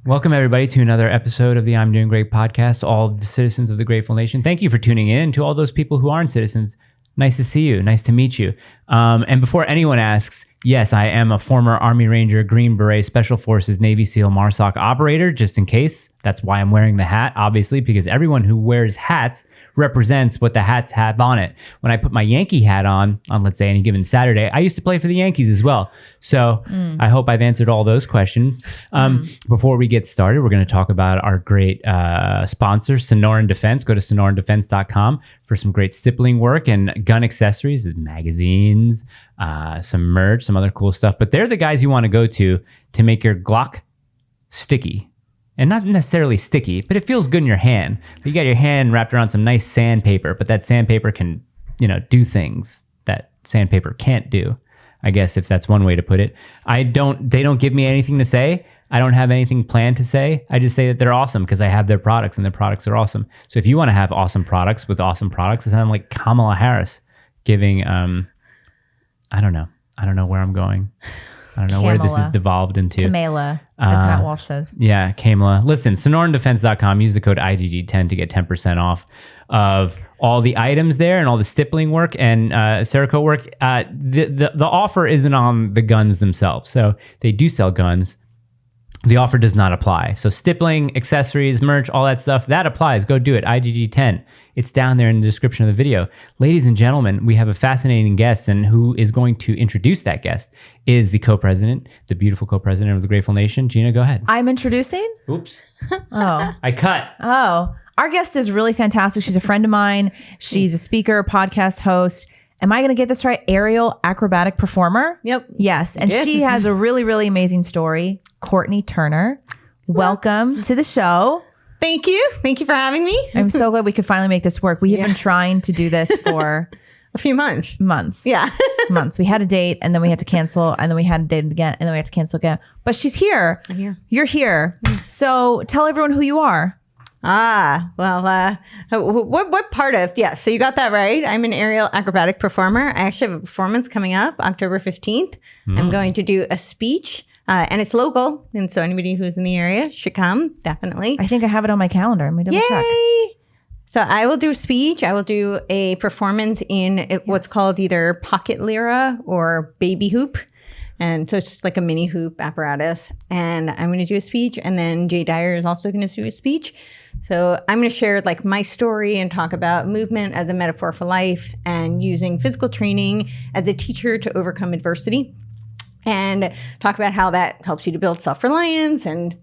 Welcome, everybody, to another episode of the I'm Doing Great podcast, all the citizens of the Grateful Nation. Thank you for tuning in. To all those people who aren't citizens, nice to see you. Nice to meet you. And before anyone asks, yes, I am a former Army Ranger, Green Beret, Special Forces, Navy SEAL, MARSOC operator, just in case. That's why I'm wearing the hat, obviously, because everyone who wears hats represents what the hats have on it. When I put my Yankee hat on, let's say, any given Saturday, I used to play for the Yankees as well. So I hope I've answered all those questions. Before we get started, we're going to talk about our great sponsor, Sonoran Defense. Go to sonorandefense.com for some great stippling work and gun accessories, magazines, some merch, some other cool stuff. But they're the guys you want to go to make your Glock sticky. And not necessarily sticky, but it feels good in your hand. You got your hand wrapped around some nice sandpaper, but that sandpaper can, do things that sandpaper can't do. I guess if that's one way to put it. They don't give me anything to say. I don't have anything planned to say. I just say that they're awesome because I have their products and their products are awesome. So if you want to have awesome products with awesome products, it sounds like Kamala Harris giving, I don't know where I'm going. I don't know where this is devolved into. Kamala, as Matt Walsh says. Yeah, Kamala. Listen, sonorandefense.com. Use the code IGG10 to get 10% off of all the items there and all the stippling work and Cerakote work. The offer isn't on the guns themselves. So they do sell guns. The offer does not apply. So stippling, accessories, merch, all that stuff, that applies. Go do it. IGG10. It's down there in the description of the video. Ladies and gentlemen, we have a fascinating guest, and who is going to introduce that guest is the co-president, the beautiful co-president of the Grateful Nation. Gina, go ahead. I'm introducing? Oops. Oh. I cut. Oh. Our guest is really fantastic. She's a friend of mine. She's a speaker, podcast host. Am I going to get this right? Aerial acrobatic performer? Yep. Yes. And she has a really, really amazing story. Courtney Turner, welcome to the show. Thank you. Thank you for having me. I'm so glad we could finally make this work. We have been trying to do this for a few months. Yeah. Months. We had a date and then we had to cancel and then we had a date again and then we had to cancel again. But she's here. I'm here. You're here. So tell everyone who you are. What part of? Yeah, so you got that right. I'm an aerial acrobatic performer. I actually have a performance coming up October 15th. I'm going to do a speech. And it's local, and so anybody who's in the area should come, definitely. I think I have it on my calendar. Let me double check. So I will do a speech. I will do a performance in what's called either pocket lyra or baby hoop. And so it's just like a mini hoop apparatus. And I'm going to do a speech, and then Jay Dyer is also going to do a speech. So I'm going to share like my story and talk about movement as a metaphor for life and using physical training as a teacher to overcome adversity. And talk about how that helps you to build self-reliance and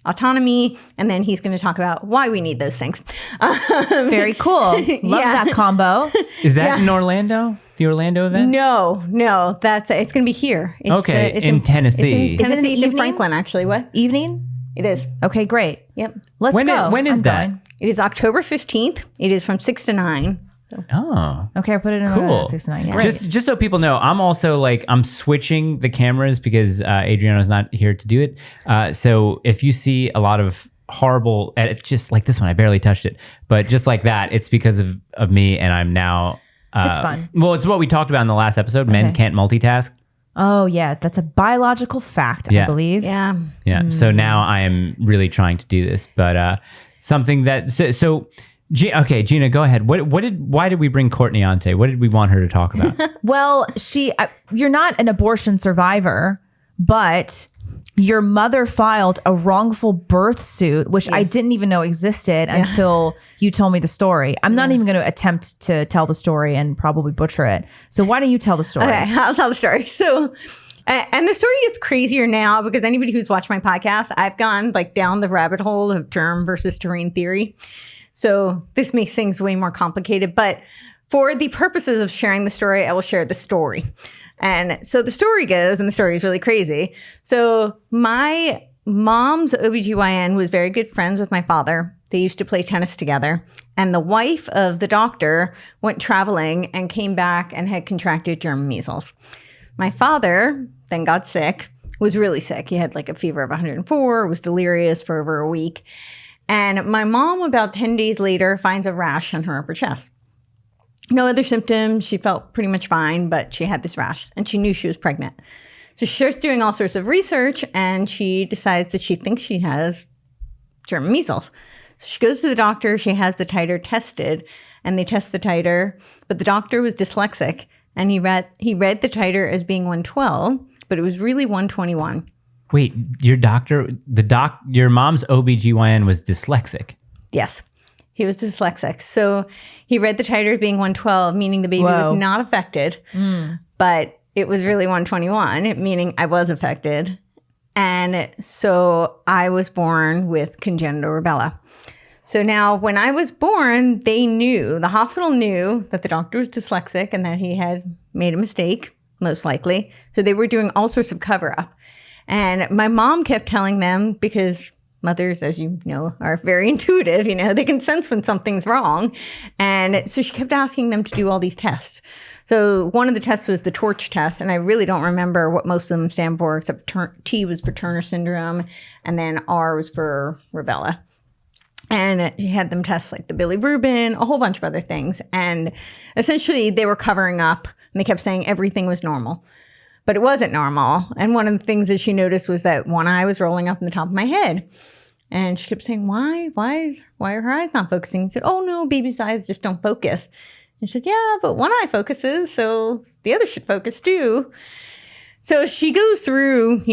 autonomy. And then he's going to talk about why we need those things. Very cool. Love that combo. Is that in Orlando? The Orlando event? No. It's going to be here. It's in Tennessee. It's in Tennessee. It's in evening? Franklin, actually. What? Evening? It is. Okay, great. Yep. Let's go. When is that? Going. It is October 15th. It is from 6 to 9. Oh, okay. I put it in cool. 6 to 9. Yeah. Just so people know, I'm also I'm switching the cameras because Adriano's not here to do it. So if you see a lot of horrible edits, just like this one, I barely touched it, but just like that, it's because of me, and I'm now. It's fun. Well, it's what we talked about in the last episode. Okay. Men can't multitask. Oh yeah, that's a biological fact, I believe. Yeah. Yeah. So now I am really trying to do this, but something that so. Okay, Gina, go ahead. Why did we bring Courtney on today? What did we want her to talk about? Well, you're not an abortion survivor, but your mother filed a wrongful birth suit, which I didn't even know existed until you told me the story. I'm not even going to attempt to tell the story and probably butcher it. So why don't you tell the story? Okay, I'll tell the story. So, and the story gets crazier now because anybody who's watched my podcast, I've gone down the rabbit hole of germ versus terrain theory. So this makes things way more complicated. But for the purposes of sharing the story, I will share the story. And so the story goes, and the story is really crazy. So my mom's OBGYN was very good friends with my father. They used to play tennis together. And the wife of the doctor went traveling and came back and had contracted German measles. My father then got sick, was really sick. He had a fever of 104, was delirious for over a week. And my mom, about 10 days later, finds a rash on her upper chest. No other symptoms. She felt pretty much fine, but she had this rash and she knew she was pregnant. So she starts doing all sorts of research, and she decides that she thinks she has German measles. So she goes to the doctor. She has the titer tested, and they test the titer. But the doctor was dyslexic, and he read the titer as being 112, but it was really 121. Wait, your mom's OBGYN was dyslexic. Yes, he was dyslexic. So he read the titer as being 112, meaning the baby was not affected, but it was really 121, meaning I was affected. And so I was born with congenital rubella. So now when I was born, the hospital knew that the doctor was dyslexic and that he had made a mistake, most likely. So they were doing all sorts of cover-up. And my mom kept telling them, because mothers, as you know, are very intuitive, they can sense when something's wrong. And so she kept asking them to do all these tests. So one of the tests was the torch test, and I really don't remember what most of them stand for, except T was for Turner syndrome, and then R was for rubella. And she had them test like the bilirubin, a whole bunch of other things. And essentially they were covering up, and they kept saying everything was normal. But it wasn't normal. And one of the things that she noticed was that one eye was rolling up in the top of my head. And she kept saying, why are her eyes not focusing? I said, oh no, baby's eyes just don't focus. And she said, yeah, but one eye focuses, so the other should focus too. So she goes through,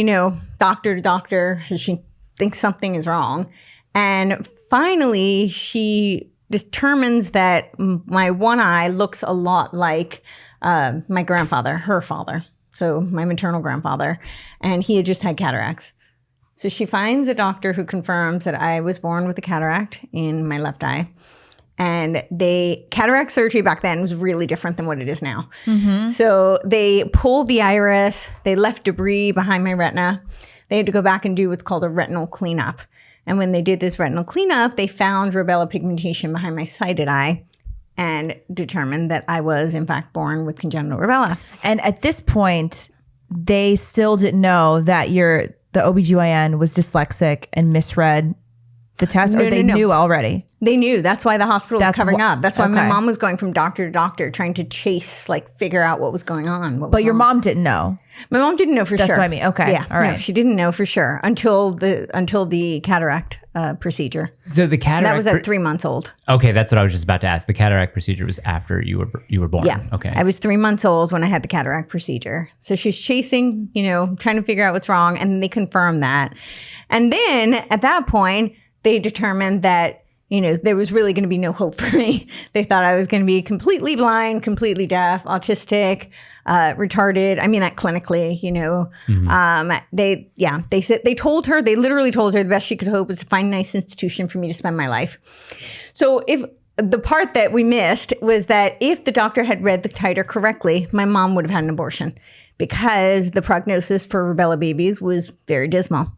doctor to doctor, and she thinks something is wrong. And finally, she determines that my one eye looks a lot like my grandfather, her father. So my maternal grandfather, and he had just had cataracts. So she finds a doctor who confirms that I was born with a cataract in my left eye. And cataract surgery back then was really different than what it is now. Mm-hmm. So they pulled the iris, they left debris behind my retina. They had to go back and do what's called a retinal cleanup. And when they did this retinal cleanup, they found rubella pigmentation behind my sighted eye and determined that I was, in fact, born with congenital rubella. And at this point, they still didn't know that the OBGYN was dyslexic and misread the test, or they knew already? They knew. That's why the hospital was covering up. That's why my mom was going from doctor to doctor trying to figure out what was going on. But your mom didn't know? My mom didn't know for sure. That's what I mean. Okay. Yeah. All right. No, she didn't know for sure until the cataract procedure. So the cataract... That was at 3 months old. Okay, that's what I was just about to ask. The cataract procedure was after you were born. Yeah. Okay. I was 3 months old when I had the cataract procedure. So she's chasing, trying to figure out what's wrong, and they confirmed that. And then at that point, they determined that, there was really going to be no hope for me. They thought I was going to be completely blind, completely deaf, autistic, retarded. I mean that clinically, Mm-hmm. They literally told her the best she could hope was to find a nice institution for me to spend my life. So if the part that we missed was that if the doctor had read the titer correctly, my mom would have had an abortion, because the prognosis for rubella babies was very dismal.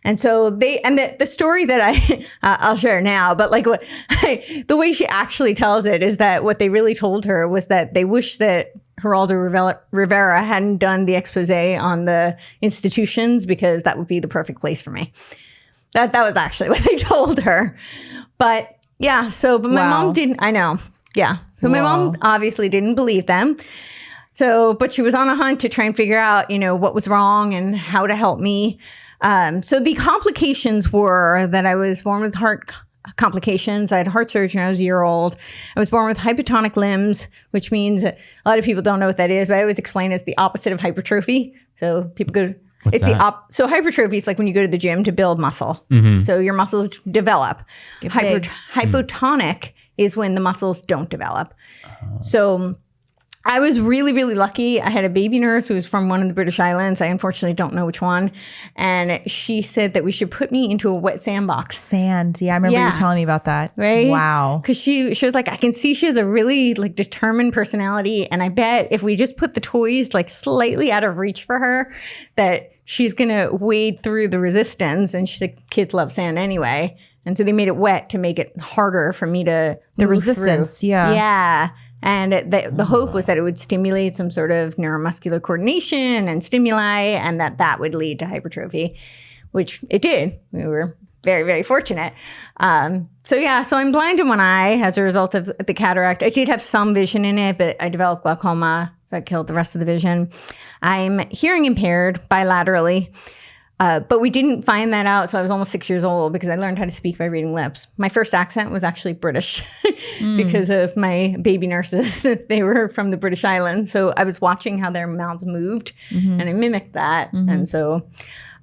And so the story that I'll share now, but the way she actually tells it is that what they really told her was that they wish that Geraldo Rivera hadn't done the expose on the institutions, because that would be the perfect place for me. That was actually what they told her. But yeah, but my mom didn't, I know. Yeah. So my mom obviously didn't believe them. But she was on a hunt to try and figure out, what was wrong and how to help me. So the complications were that I was born with heart complications. I had heart surgery when I was a year old. I was born with hypotonic limbs, which means a lot of people don't know what that is, but I always explain it's the opposite of hypertrophy. So people go to, What's that? So hypertrophy is like when you go to the gym to build muscle. Mm-hmm. So your muscles develop. Hypotonic is when the muscles don't develop. So I was really, really lucky. I had a baby nurse who was from one of the British Islands. I unfortunately don't know which one. And she said that we should put me into a wet sandbox. Sand. Yeah, I remember you telling me about that. Right? Wow. Because she was like, I can see she has a really determined personality. And I bet if we just put the toys slightly out of reach for her, that she's going to wade through the resistance. And she's like, kids love sand anyway. And so they made it wet to make it harder for me to move resistance. through. Yeah. Yeah. And the hope was that it would stimulate some sort of neuromuscular coordination and stimuli, and that would lead to hypertrophy, which it did. We were very, very fortunate. So I'm blind in one eye as a result of the cataract. I did have some vision in it, but I developed glaucoma that killed the rest of the vision. I'm hearing impaired bilaterally. But we didn't find that out. So I was almost 6 years old because I learned how to speak by reading lips. My first accent was actually British because of my baby nurses. They were from the British Islands. So I was watching how their mouths moved and I mimicked that. And so,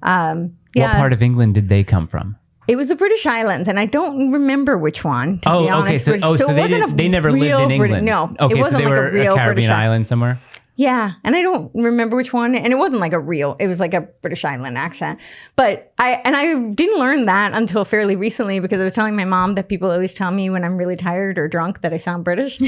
What part of England did they come from? it was the British Islands, and I don't remember which one, to be honest. Okay. So they never lived in England. No, okay, it wasn't so they like were a real Caribbean British island somewhere. Yeah, and I don't remember which one, and it wasn't like it was like a British Island accent. But I didn't learn that until fairly recently because I was telling my mom that people always tell me when I'm really tired or drunk that I sound British.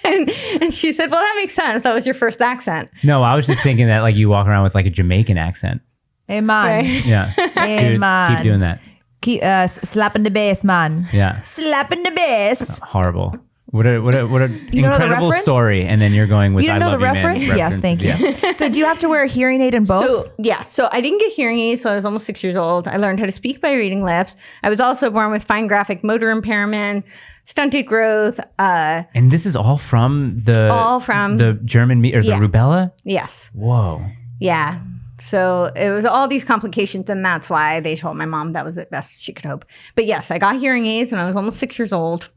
and she said, well, that makes sense. That was your first accent. No, I was just thinking that like you walk around with like a Jamaican accent. Hey, man. Right? Yeah. Hey, Dude, man. keep doing that. Keep slapping the bass, man. Yeah. Slapping the bass. Horrible. What an know the incredible reference? story. And then you're going with You I don't know Love the You Man reference? Yes, thank you. Yeah. So do you have to wear a hearing aid in both? So I didn't get hearing aids, so I was almost 6 years old. I learned how to speak by reading lips. I was also born with fine graphic motor impairment, stunted growth. And this is all from the German or the rubella? Yes. Whoa. Yeah. So it was all these complications, and that's why they told my mom that was the best she could hope. But yes, I got hearing aids when I was almost 6 years old.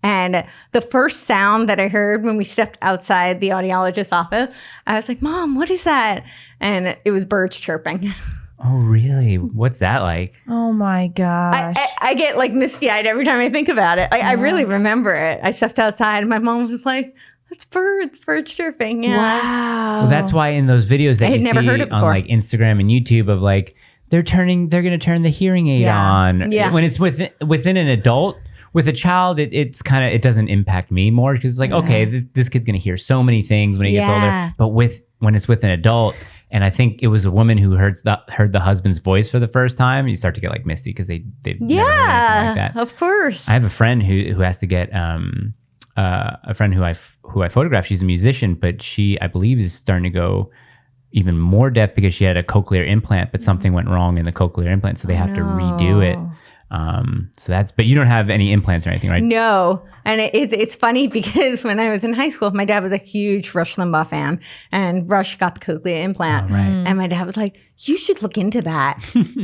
And the first sound that I heard when we stepped outside the audiologist's office, I was like, Mom, what is that? And it was birds chirping. Oh, really? What's that like? Oh my gosh. I get like misty-eyed every time I think about it. I really remember it. I stepped outside and my mom was like, that's birds chirping. Yeah. Wow. Well, that's why in those videos that I you had never see heard it on before. like Instagram and YouTube of like, they're going to turn the hearing aid on. Yeah. When it's within an adult. With a child, it doesn't impact me more because it's like, okay, this kid's going to hear so many things when he gets older. But when it's with an adult, and I think it was a woman who heard the husband's voice for the first time, you start to get like misty because they've never heard anything like that. Of course. I have a friend who has to get a friend who I photographed. She's a musician, but she, I believe, is starting to go even more deaf because she had a cochlear implant, but something went wrong in the cochlear implant, so they have to redo it. But you don't have any implants or anything, right? No. And it's funny because when I was in high school, my dad was a huge Rush Limbaugh fan, and Rush got the cochlear implant. Oh, right. And my dad was like, you should look into that.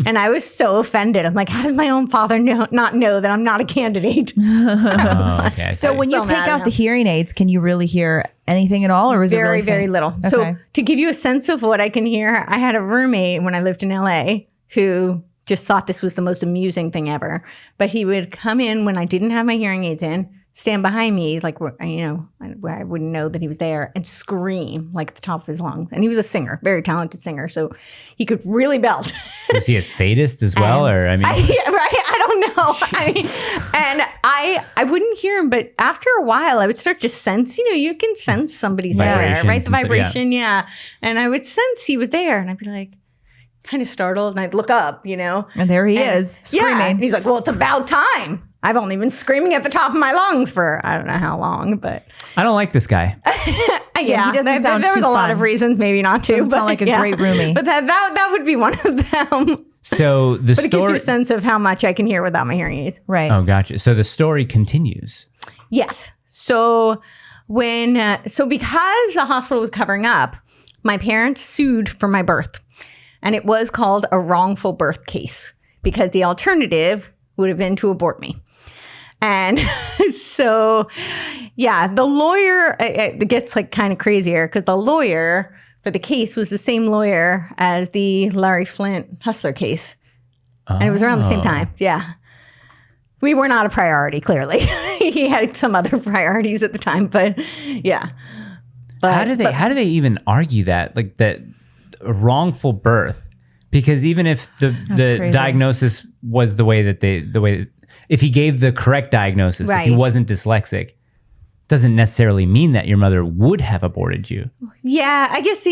And I was so offended. I'm like, how does my own father not know that I'm not a candidate? Oh, okay. So when you So take mad at out the him. hearing aids, can you really hear anything at all, or is it Very, really very faint? little. Okay. So to give you a sense of what I can hear, I had a roommate when I lived in LA who just thought this was the most amusing thing ever. But he would come in when I didn't have my hearing aids in, stand behind me, like, where I wouldn't know that he was there, and scream like at the top of his lungs. And he was a singer, very talented singer. So he could really belt. Was he a sadist as well? Or I mean, I don't know. And I wouldn't hear him, but after a while, I would start to sense, you can sense somebody's there, Vibrations right? The and stuff, vibration, yeah. And I would sense he was there, and I'd be like, kind of startled, and I'd look up, And there he is, screaming. Yeah. And he's like, well, it's about time. I've only been screaming at the top of my lungs for I don't know how long, but I don't like this guy. yeah, he doesn't sound there was too a lot fun. of reasons maybe not to. Doesn't but sound like a yeah. great roomie. But that would be one of them. So the But it gives you story. a sense of how much I can hear without my hearing aids. Right. Oh, gotcha. So the story continues. Yes. So because the hospital was covering up, my parents sued for my birth. And it was called a wrongful birth case because the alternative would have been to abort me. And so, yeah, the lawyer, it gets like kind of crazier because the lawyer for the case was the same lawyer as the Larry Flint Hustler case. And it was around the same time. Yeah. We were not a priority, clearly. He had some other priorities at the time, but yeah. But, How do they even argue that? Like that wrongful birth? Because even if the crazy. diagnosis was the way if he gave the correct diagnosis, if he Right. wasn't dyslexic, doesn't necessarily mean that your mother would have aborted you. Yeah, I guess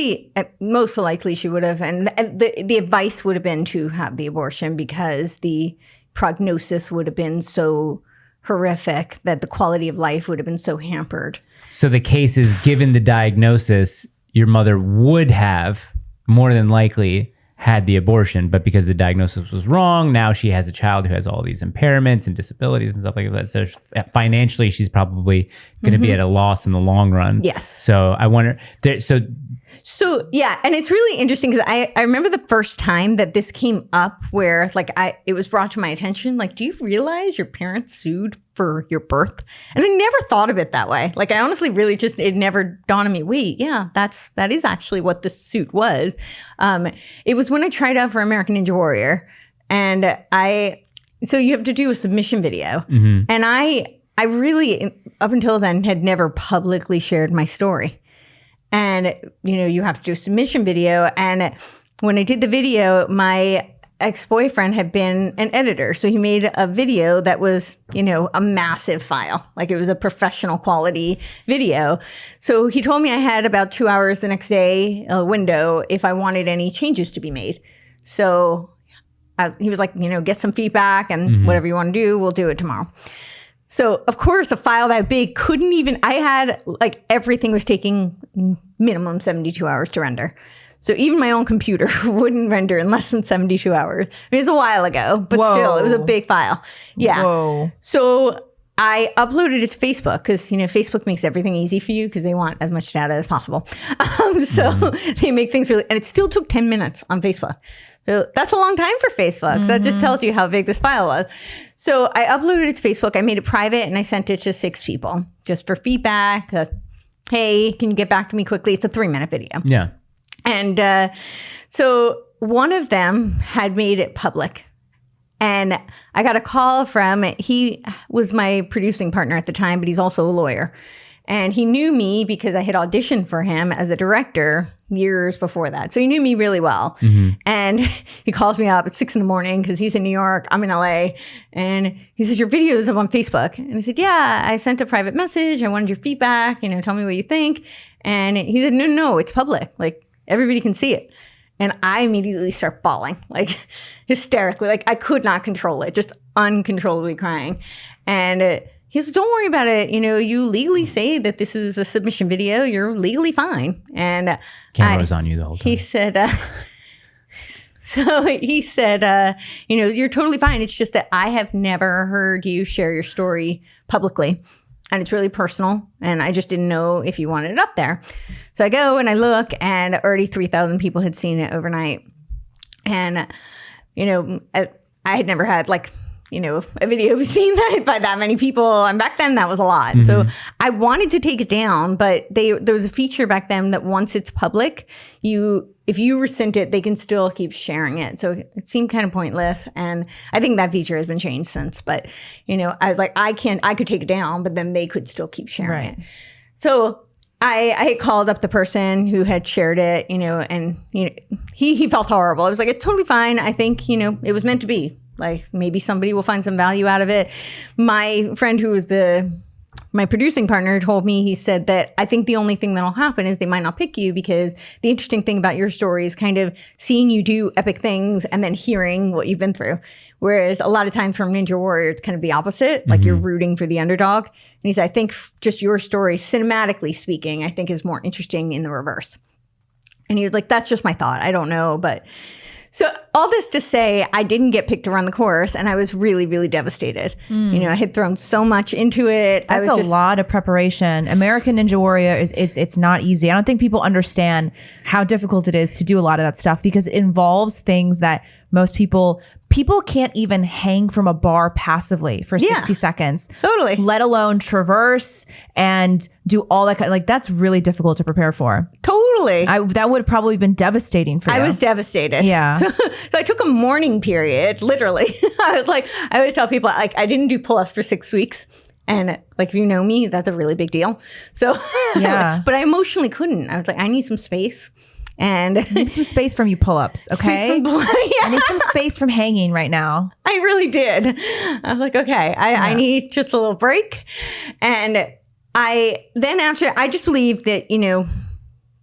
most likely she would have. And the advice would have been to have the abortion because the prognosis would have been so horrific that the quality of life would have been so hampered. So the case is, given the diagnosis, your mother would have more than likely had the abortion, but because the diagnosis was wrong, now she has a child who has all these impairments and disabilities and stuff like that. So financially, she's probably going to be at a loss in the long run. Yes. So I wonder, So yeah, and it's really interesting because I remember the first time that this came up where like it was brought to my attention, like, do you realize your parents sued for your birth? And I never thought of it that way. Like I honestly really just, it never dawned on me, wait, yeah, that is actually what this suit was. It was when I tried out for American Ninja Warrior, and so you have to do a submission video. And I really, up until then, had never publicly shared my story. And, you have to do a submission video. And when I did the video, my ex-boyfriend had been an editor. So he made a video that was, a massive file. Like it was a professional quality video. So he told me I had about 2 hours the next day, a window, if I wanted any changes to be made. So he was like, get some feedback and whatever you want to do, we'll do it tomorrow. So, of course, a file that big I had, like, everything was taking minimum 72 hours to render. So even my own computer wouldn't render in less than 72 hours. I mean, it was a while ago, but still, it was a big file. Yeah. Whoa. So I uploaded it to Facebook because, Facebook makes everything easy for you because they want as much data as possible. So they make things really, and it still took 10 minutes on Facebook. So that's a long time for Facebook. So that just tells you how big this file was. So I uploaded it to Facebook. I made it private and I sent it to 6 people just for feedback. Hey, can you get back to me quickly? It's a 3-minute video. Yeah. And so one of them had made it public. And I got a call he was my producing partner at the time, but he's also a lawyer. And he knew me because I had auditioned for him as a director years before that. So he knew me really well. And he calls me up at 6 a.m. because he's in New York, I'm in LA. And he says, your video is up on Facebook. And I said, yeah, I sent a private message. I wanted your feedback, tell me what you think. And he said, no, it's public. Like everybody can see it. And I immediately start bawling, like hysterically, like I could not control it, just uncontrollably crying. And he said, don't worry about it. You legally say that this is a submission video. You're legally fine. And camera was on you the whole time. He said, you're totally fine. It's just that I have never heard you share your story publicly. And it's really personal. And I just didn't know if you wanted it up there. So I go and I look, and already 3,000 people had seen it overnight. And, I had never had a video seen that by that many people. And back then that was a lot. So I wanted to take it down, but there was a feature back then that once it's public, if you rescind it, they can still keep sharing it. So it seemed kind of pointless. And I think that feature has been changed since, but I was like, I could take it down, but then they could still keep sharing it. So I had called up the person who had shared it, and he felt horrible. I was like, it's totally fine. I think, it was meant to be. Like maybe somebody will find some value out of it. My friend who was my producing partner told me, he said that I think the only thing that'll happen is they might not pick you because the interesting thing about your story is kind of seeing you do epic things and then hearing what you've been through. Whereas a lot of times from Ninja Warrior, it's kind of the opposite. Like you're rooting for the underdog. And he said, I think just your story, cinematically speaking, I think is more interesting in the reverse. And he was like, that's just my thought. I don't know, but... So all this to say, I didn't get picked to run the course, and I was really, really devastated. I had thrown so much into it. That's a lot of preparation. American Ninja Warrior it's not easy. I don't think people understand how difficult it is to do a lot of that stuff because it involves things that most people can't even hang from a bar passively for 60 seconds. Totally. Let alone traverse and do all that kind that's really difficult to prepare for. Totally. That would have probably been devastating for you. I was devastated. Yeah. So I took a mourning period, literally. I always tell people, I didn't do pull-ups for 6 weeks. And if you know me, that's a really big deal. So, yeah. But I emotionally couldn't. I was like, I need some space. And I need some space from you pull-ups, okay? I need some space from hanging right now. I really did. I was like, okay, I need just a little break. And I just believe that,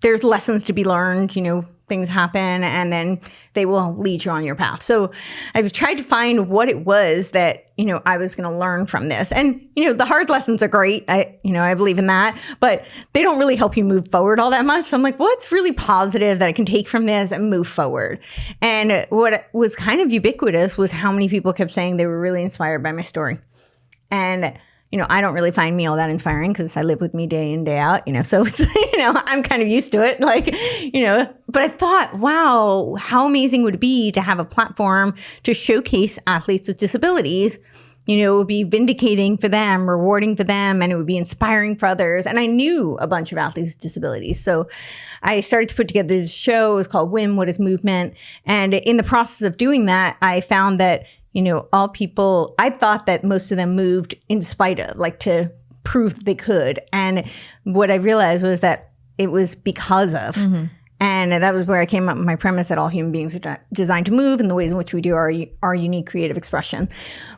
there's lessons to be learned, things things happen, and then they will lead you on your path. So I've tried to find what it was that, I was going to learn from this. And, the hard lessons are great. I believe in that, but they don't really help you move forward all that much. So I'm like, what's really positive that I can take from this and move forward? And what was kind of ubiquitous was how many people kept saying they were really inspired by my story. And I don't really find me all that inspiring because I live with me day in, day out, so it's, I'm kind of used to it. But I thought, wow, how amazing would it be to have a platform to showcase athletes with disabilities? It would be vindicating for them, rewarding for them, and it would be inspiring for others. And I knew a bunch of athletes with disabilities. So I started to put together this show. It was called Win, What is Movement? And in the process of doing that, I found that all people, I thought that most of them moved in spite of, to prove that they could. And what I realized was that it was because of. Mm-hmm. And that was where I came up with my premise that all human beings are designed to move in the ways in which we do our unique creative expression.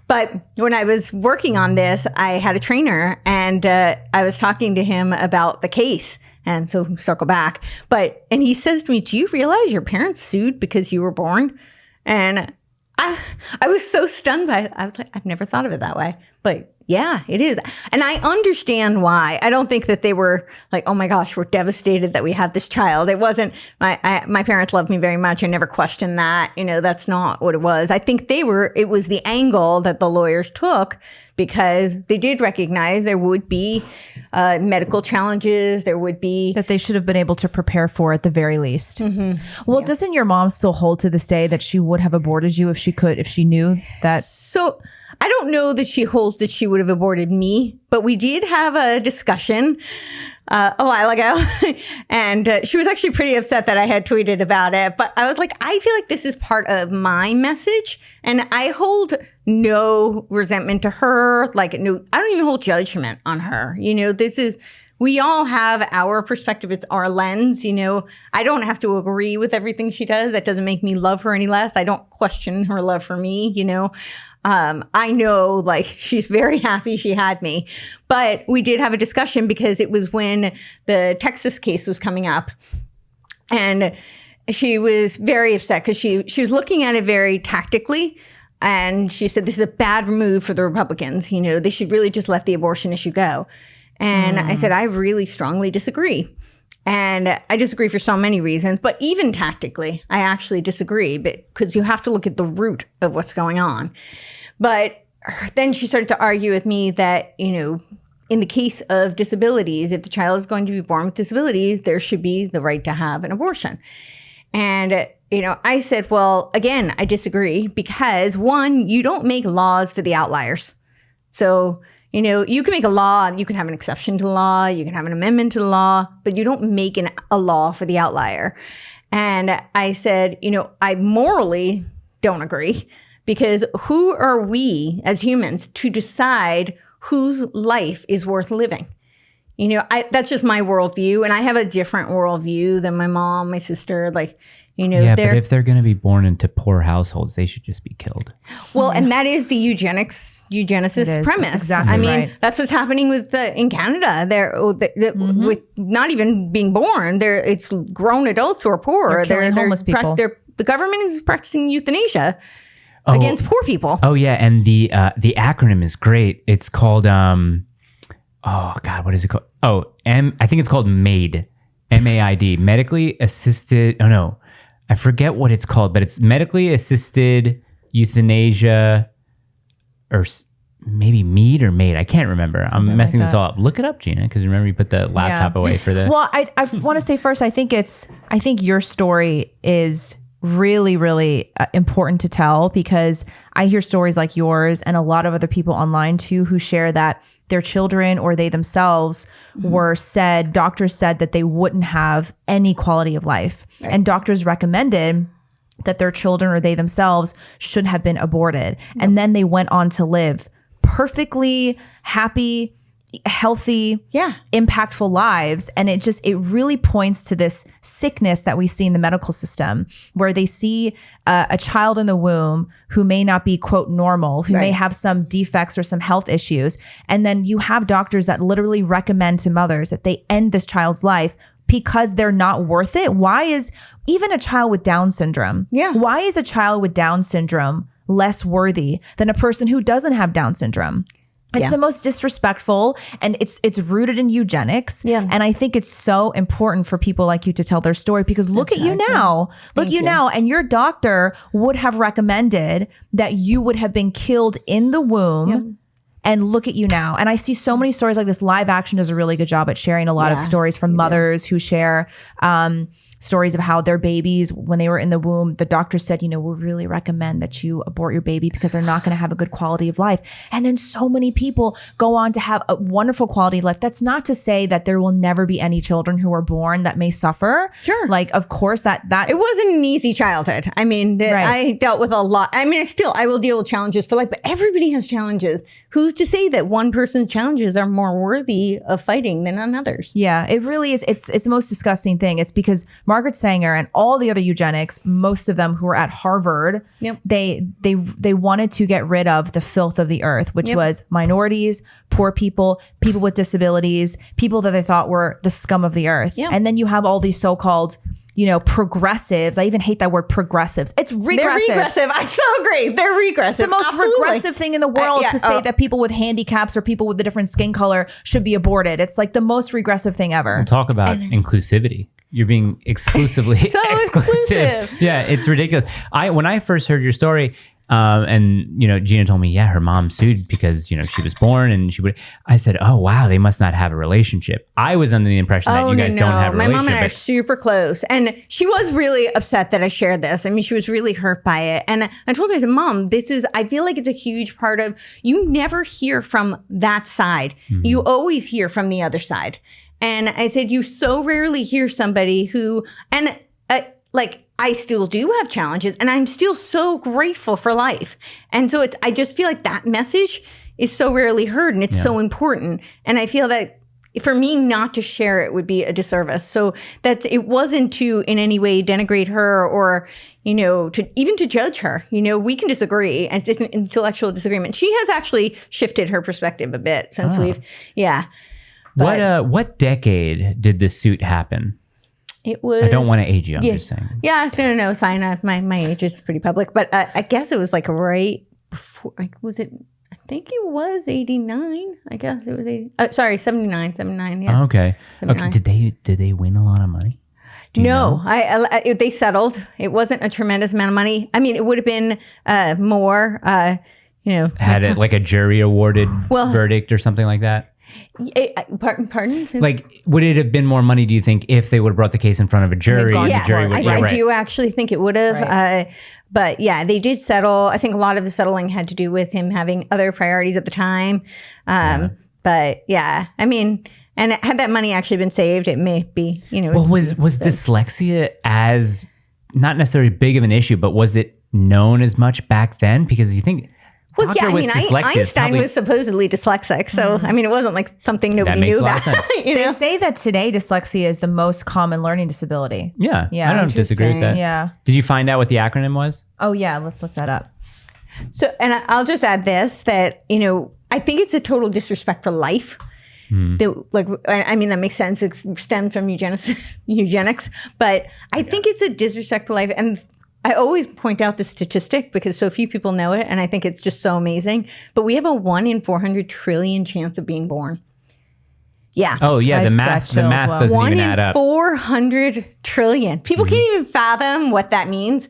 But when I was working on this, I had a trainer, and I was talking to him about the case. And so circle back. And he says to me, do you realize your parents sued because you were born? And I was so stunned by it. I was like, I've never thought of it that way. But yeah, it is. And I understand why. I don't think that they were like, oh my gosh, we're devastated that we have this child. It wasn't, my parents loved me very much. I never questioned that. That's not what it was. I think it was the angle that the lawyers took, because they did recognize there would be medical challenges. There would be. That they should have been able to prepare for at the very least. Mm-hmm. Well, doesn't your mom still hold to this day that she would have aborted you if she knew that? So I don't know that she holds that she would have aborted me, but we did have a discussion a while ago. And she was actually pretty upset that I had tweeted about it. But I was like, I feel like this is part of my message. And I hold no resentment to her. No, I don't even hold judgment on her. We all have our perspective. It's our lens. I don't have to agree with everything she does. That doesn't make me love her any less. I don't question her love for me, I know she's very happy she had me, but we did have a discussion because it was when the Texas case was coming up, and she was very upset because she was looking at it very tactically. And she said, this is a bad move for the Republicans. They should really just let the abortion issue go. And I said, I really strongly disagree. And I disagree for so many reasons, but even tactically, I actually disagree because you have to look at the root of what's going on. But then she started to argue with me that, in the case of disabilities, if the child is going to be born with disabilities, there should be the right to have an abortion. And, I said, well, again, I disagree because, one, you don't make laws for the outliers. So, you can make a law, you can have an exception to the law, you can have an amendment to the law, but you don't make a law for the outlier. And I said, I morally don't agree, because who are we as humans to decide whose life is worth living? That's just my worldview, and I have a different worldview than my mom, my sister, Yeah, but if they're going to be born into poor households, they should just be killed. Well, and that is the eugenicist premise. That's exactly right. That's what's happening in Canada. With not even being born, it's grown adults who are poor. They're homeless people. The government is practicing euthanasia against poor people. Oh yeah, and the acronym is great. It's called oh God, what is it called? Oh, I think it's called MAID, MAID, medically assisted. Oh no. I forget what it's called, but it's medically assisted euthanasia, or maybe MEAD or MAID. I can't remember. Something I'm messing like this all up. Look it up, Gina, because remember you put the laptop away for the. Well, I want to say first, I think your story is really, really important to tell, because I hear stories like yours and a lot of other people online too who share that their children or they themselves doctors said that they wouldn't have any quality of life. Right. And doctors recommended that their children or they themselves should have been aborted. Yep. And then they went on to live perfectly happy, healthy, impactful lives. And it really points to this sickness that we see in the medical system, where they see a child in the womb who may not be, quote, normal, who may have some defects or some health issues. And then you have doctors that literally recommend to mothers that they end this child's life because they're not worth it. Why is even a child with Down syndrome? Yeah. Why is a child with Down syndrome less worthy than a person who doesn't have Down syndrome? It's the most disrespectful, and it's rooted in eugenics. Yeah. And I think it's so important for people like you to tell their story, because look at you now. Look at you now. And your doctor would have recommended that you would have been killed in the womb. Yep. And look at you now. And I see so many stories like this. Live Action does a really good job at sharing a lot of stories from mothers who share stories of how their babies, when they were in the womb, the doctor said, we really recommend that you abort your baby because they're not going to have a good quality of life. And then so many people go on to have a wonderful quality of life. That's not to say that there will never be any children who are born that may suffer. Sure. Like, of course, that it wasn't an easy childhood. I mean, I dealt with a lot. I mean, I will deal with challenges for life, but everybody has challenges. Who's to say that one person's challenges are more worthy of fighting than others? Yeah, it really is. It's the most disgusting thing. It's because Margaret Sanger and all the other eugenics, most of them who were at Harvard, they wanted to get rid of the filth of the earth, which was minorities, poor people, people with disabilities, people that they thought were the scum of the earth. Yeah. And then you have all these so-called progressives. I even hate that word progressives. It's regressive. They're regressive. I so agree. They're regressive. It's the most regressive thing in the world to say that people with handicaps or people with a different skin color should be aborted. It's like the most regressive thing ever. We'll talk about inclusivity. You're being exclusively exclusive. Yeah, it's ridiculous. When I first heard your story, and Gina told me, her mom sued because she was born and I said, oh wow, they must not have a relationship. I was under the impression that you guys don't have a relationship. My mom and I are super close, and she was really upset that I shared this. I mean, she was really hurt by it, and I told her, I said, Mom, I feel like it's a huge part of, you never hear from that side. Mm-hmm. You always hear from the other side. And I said, you so rarely hear somebody who, and I still do have challenges, and I'm still so grateful for life. And so I just feel like that message is so rarely heard, and it's so important. And I feel that for me not to share it would be a disservice. So it wasn't to in any way denigrate her or, to judge her. We can disagree, and it's just an intellectual disagreement. She has actually shifted her perspective a bit since But, what decade did this suit happen? It was. I don't want to age you. I'm just saying. Yeah, no, it's fine. My age is pretty public, but I guess it was like right before. Was it? I think it was 89. I guess it was 79. Yeah. Oh, okay. 79. Okay. Did they win a lot of money? No, they settled. It wasn't a tremendous amount of money. I mean, it would have been more. Had it like a jury awarded verdict or something like that. Pardon? Like, would it have been more money, do you think, if they would have brought the case in front of a jury? I do actually think it would have. Right. But yeah, they did settle. I think a lot of the settling had to do with him having other priorities at the time. But yeah, I mean, and had that money actually been saved, it may be, was dyslexia as not necessarily big of an issue, but was it known as much back then? Because you think... Well, yeah, I mean, Einstein was supposedly dyslexic. So, I mean, it wasn't like something nobody knew about. They say that today dyslexia is the most common learning disability. Yeah. I don't disagree with that. Yeah. Did you find out what the acronym was? Oh, yeah. Let's look that up. So, and I'll just add this, that, I think it's a total disrespect for life. That makes sense. It stems from eugenics. But I think it's a disrespect for life. And I always point out the statistic because so few people know it, and I think it's just so amazing. But we have a 1 in 400 trillion chance of being born. Yeah. Oh, yeah. The math doesn't even add up. 1 in 400 trillion. People can't even fathom what that means.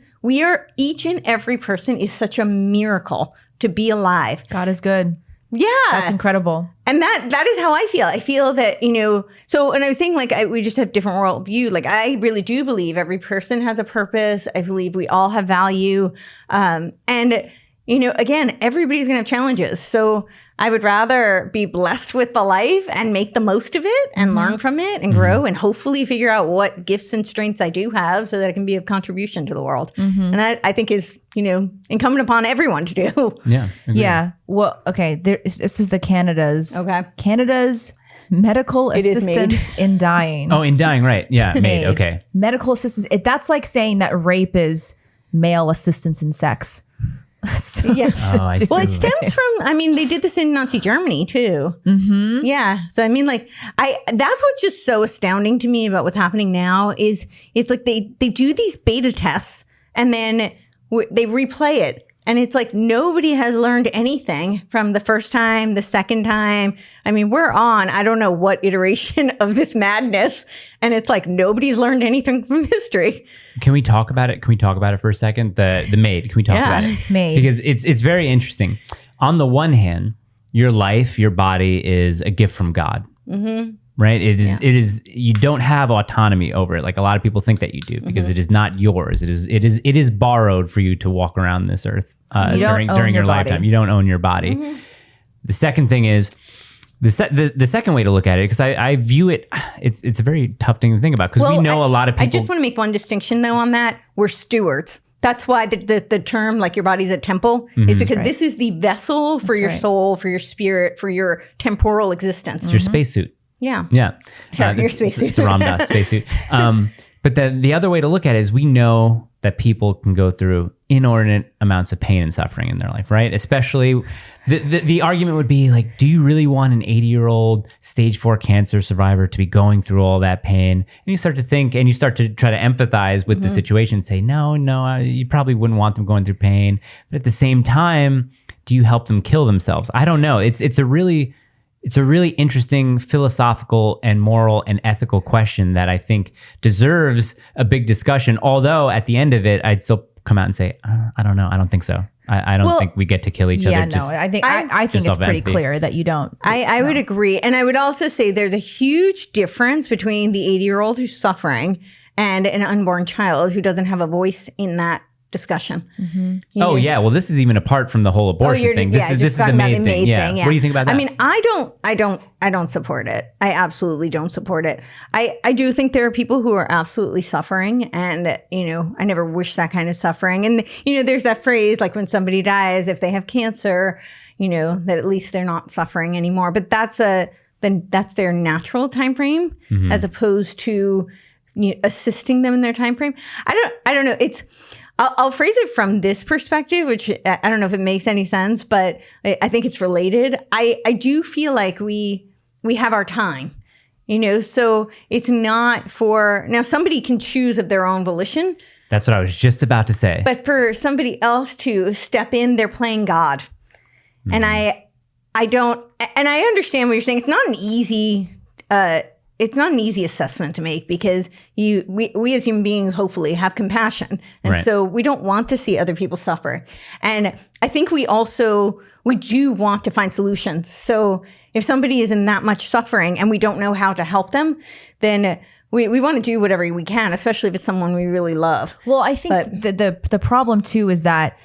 Each and every person is such a miracle to be alive. God is good. Yeah. That's incredible. And that is how I feel. I feel that, so, and I was saying we just have different worldview. Like, I really do believe every person has a purpose. I believe we all have value. And, again, everybody's going to have challenges. So I would rather be blessed with the life and make the most of it and learn from it and grow and hopefully figure out what gifts and strengths I do have so that I can be of contribution to the world. And that, I think, is, incumbent upon everyone to do. Yeah. Agreed. Yeah. Well, okay. This is the Canada's medical assistance in dying. Oh, in dying, right. Yeah. Made. Okay. Medical assistance. That's like saying that rape is male assistance in sex. Yes. Oh, I Well, it see. stems from, I mean, they did this in Nazi Germany too. Mm-hmm. Yeah. So, I mean, like, that's what's just so astounding to me about what's happening now is it's like they do these beta tests and then they replay it. And it's like nobody has learned anything from the first time, the second time. I mean, we're on, I don't know what iteration of this madness. And it's like nobody's learned anything from history. Can we talk about it? Can we talk about it for a second? The maid. Can we talk about it? Maid. Because it's very interesting. On the one hand, your life, your body is a gift from God. Mm-hmm. Right? It is. You don't have autonomy over it. Like a lot of people think that you do because it is not yours. It is borrowed for you to walk around this earth during your lifetime. You don't own your body. Mm-hmm. The second thing is the second way to look at it, because I view it, it's a very tough thing to think about because we know a lot of people. I just want to make one distinction though on that. We're stewards. That's why the term, like your body's a temple, is because this is the vessel for your soul, for your spirit, for your temporal existence. It's your spacesuit. Yeah. Yeah. Your spacesuit. It's a Ram Dass spacesuit. But the other way to look at it is we know that people can go through inordinate amounts of pain and suffering in their life, right? Especially the argument would be like, do you really want an 80-year-old stage 4 cancer survivor to be going through all that pain? And you start to think and you start to try to empathize with the situation, say, no, you probably wouldn't want them going through pain. But at the same time, do you help them kill themselves? I don't know. It's a really interesting philosophical and moral and ethical question that I think deserves a big discussion. Although at the end of it, I'd still come out and say, I don't know. I don't think so. I don't think we get to kill each other. Yeah, no. I think it's pretty clear that you don't. I would agree. And I would also say there's a huge difference between the 80-year-old who's suffering and an unborn child who doesn't have a voice in that discussion. Mm-hmm. Yeah. Well, this is even apart from the whole abortion thing. This is the maid thing. Yeah. What do you think about that? I mean, I don't support it. I absolutely don't support it. I do think there are people who are absolutely suffering, and I never wish that kind of suffering. And there's that phrase like when somebody dies, if they have cancer, that at least they're not suffering anymore. But that's their natural time frame, as opposed to assisting them in their time frame. I don't know. I'll phrase it from this perspective, which I don't know if it makes any sense, but I think it's related. I do feel like we have our time, so it's not for, now somebody can choose of their own volition. That's what I was just about to say. But for somebody else to step in, they're playing God. Mm-hmm. And I understand what you're saying. It's not an easy assessment to make because we as human beings hopefully have compassion. And so we don't want to see other people suffer. And I think we do want to find solutions. So if somebody is in that much suffering and we don't know how to help them, then we want to do whatever we can, especially if it's someone we really love. Well, I think the problem too is that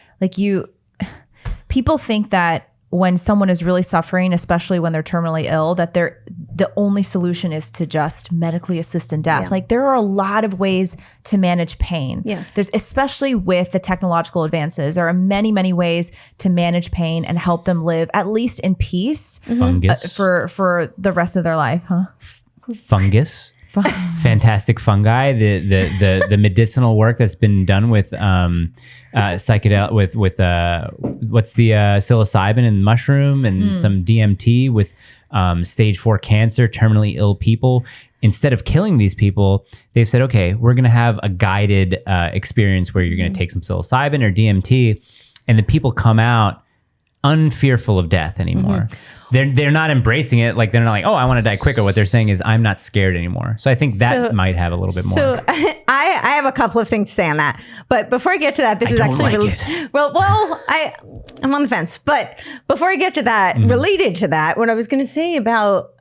people think that when someone is really suffering, especially when they're terminally ill, that the only solution is to just medically assist in death. Yeah. There are a lot of ways to manage pain. Yes. There's, especially with the technological advances, there are many, many ways to manage pain and help them live at least in peace for the rest of their life, huh? Fungus. Fantastic fungi, the medicinal work that's been done with psychedelic with what's the psilocybin and mushroom and some DMT with stage 4 cancer, terminally ill people. Instead of killing these people, they've said, okay, we're going to have a guided experience where you're going to take some psilocybin or DMT, and the people come out unfearful of death anymore. They're not embracing it. Like they're not like, oh, I want to die quicker. What they're saying is, I'm not scared anymore. So I think that might have a little bit more. So I have a couple of things to say on that. But before I get to that, this is actually I'm on the fence. But before I get to that, related to that, what I was going to say about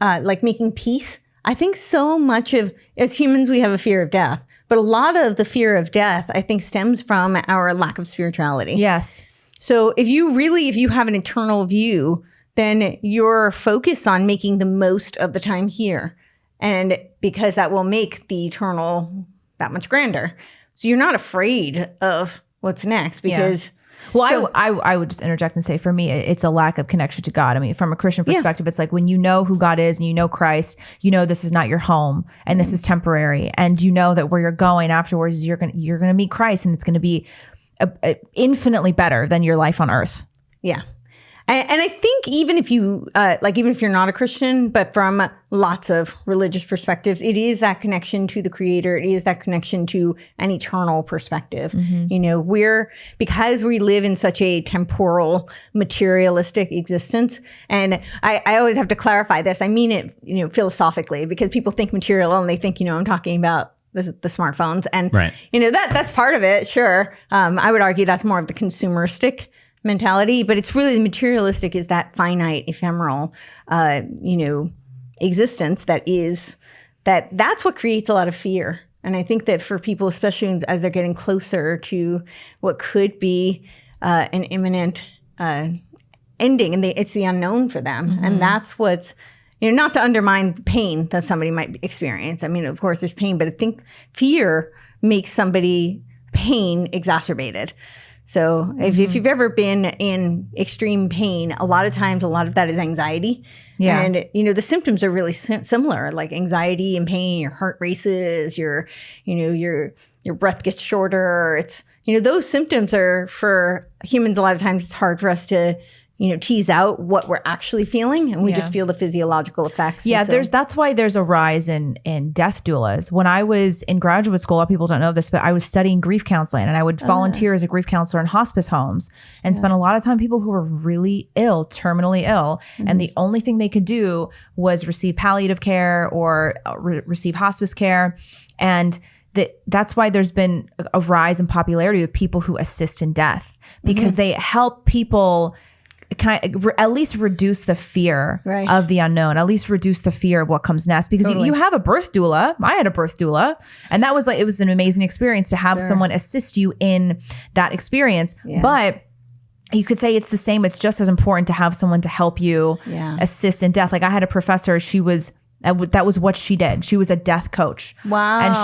making peace, I think so much of, as humans, we have a fear of death. But a lot of the fear of death, I think, stems from our lack of spirituality. Yes. So if you have an eternal view, then you're focused on making the most of the time here. And because that will make the eternal that much grander. So you're not afraid of what's next because... Yeah. Well, I would just interject and say, for me, it's a lack of connection to God. I mean, from a Christian perspective, it's like when you know who God is and you know Christ, you know this is not your home and this is temporary. And you know that where you're going afterwards, you're gonna meet Christ, and it's going to be infinitely better than your life on earth. Yeah. And I think even if you, even if you're not a Christian, but from lots of religious perspectives, it is that connection to the creator. It is that connection to an eternal perspective. Because we live in such a temporal, materialistic existence. And I always have to clarify this. I mean it, philosophically, because people think material and they think, I'm talking about the smartphones. And, right. That's part of it. Sure. I would argue that's more of the consumeristic mentality, but it's really the materialistic is that finite, ephemeral, existence that's what creates a lot of fear. And I think that for people, especially as they're getting closer to what could be an imminent ending, and it's the unknown for them. And that's what's, not to undermine the pain that somebody might experience. I mean, of course there's pain, but I think fear makes somebody pain exacerbated. So if you've ever been in extreme pain, a lot of that is anxiety. Yeah. And, the symptoms are really similar, like anxiety and pain, your heart races, your breath gets shorter. It's, those symptoms are for humans. A lot of times it's hard for us to, tease out what we're actually feeling, and we just feel the physiological effects. Yeah, that's why there's a rise in death doulas. When I was in graduate school, a lot of people don't know this, but I was studying grief counseling, and I would volunteer as a grief counselor in hospice homes and spend a lot of time with people who were really ill, terminally ill, and the only thing they could do was receive palliative care or receive hospice care. And that's why there's been a rise in popularity of people who assist in death, because they help people at least reduce the fear of the unknown, at least reduce the fear of what comes next. Because you have a birth doula. I had a birth doula. And that was it was an amazing experience to have someone assist you in that experience. Yeah. But you could say it's the same. It's just as important to have someone to help you assist in death. Like I had a professor, that was what she did. She was a death coach. Wow. And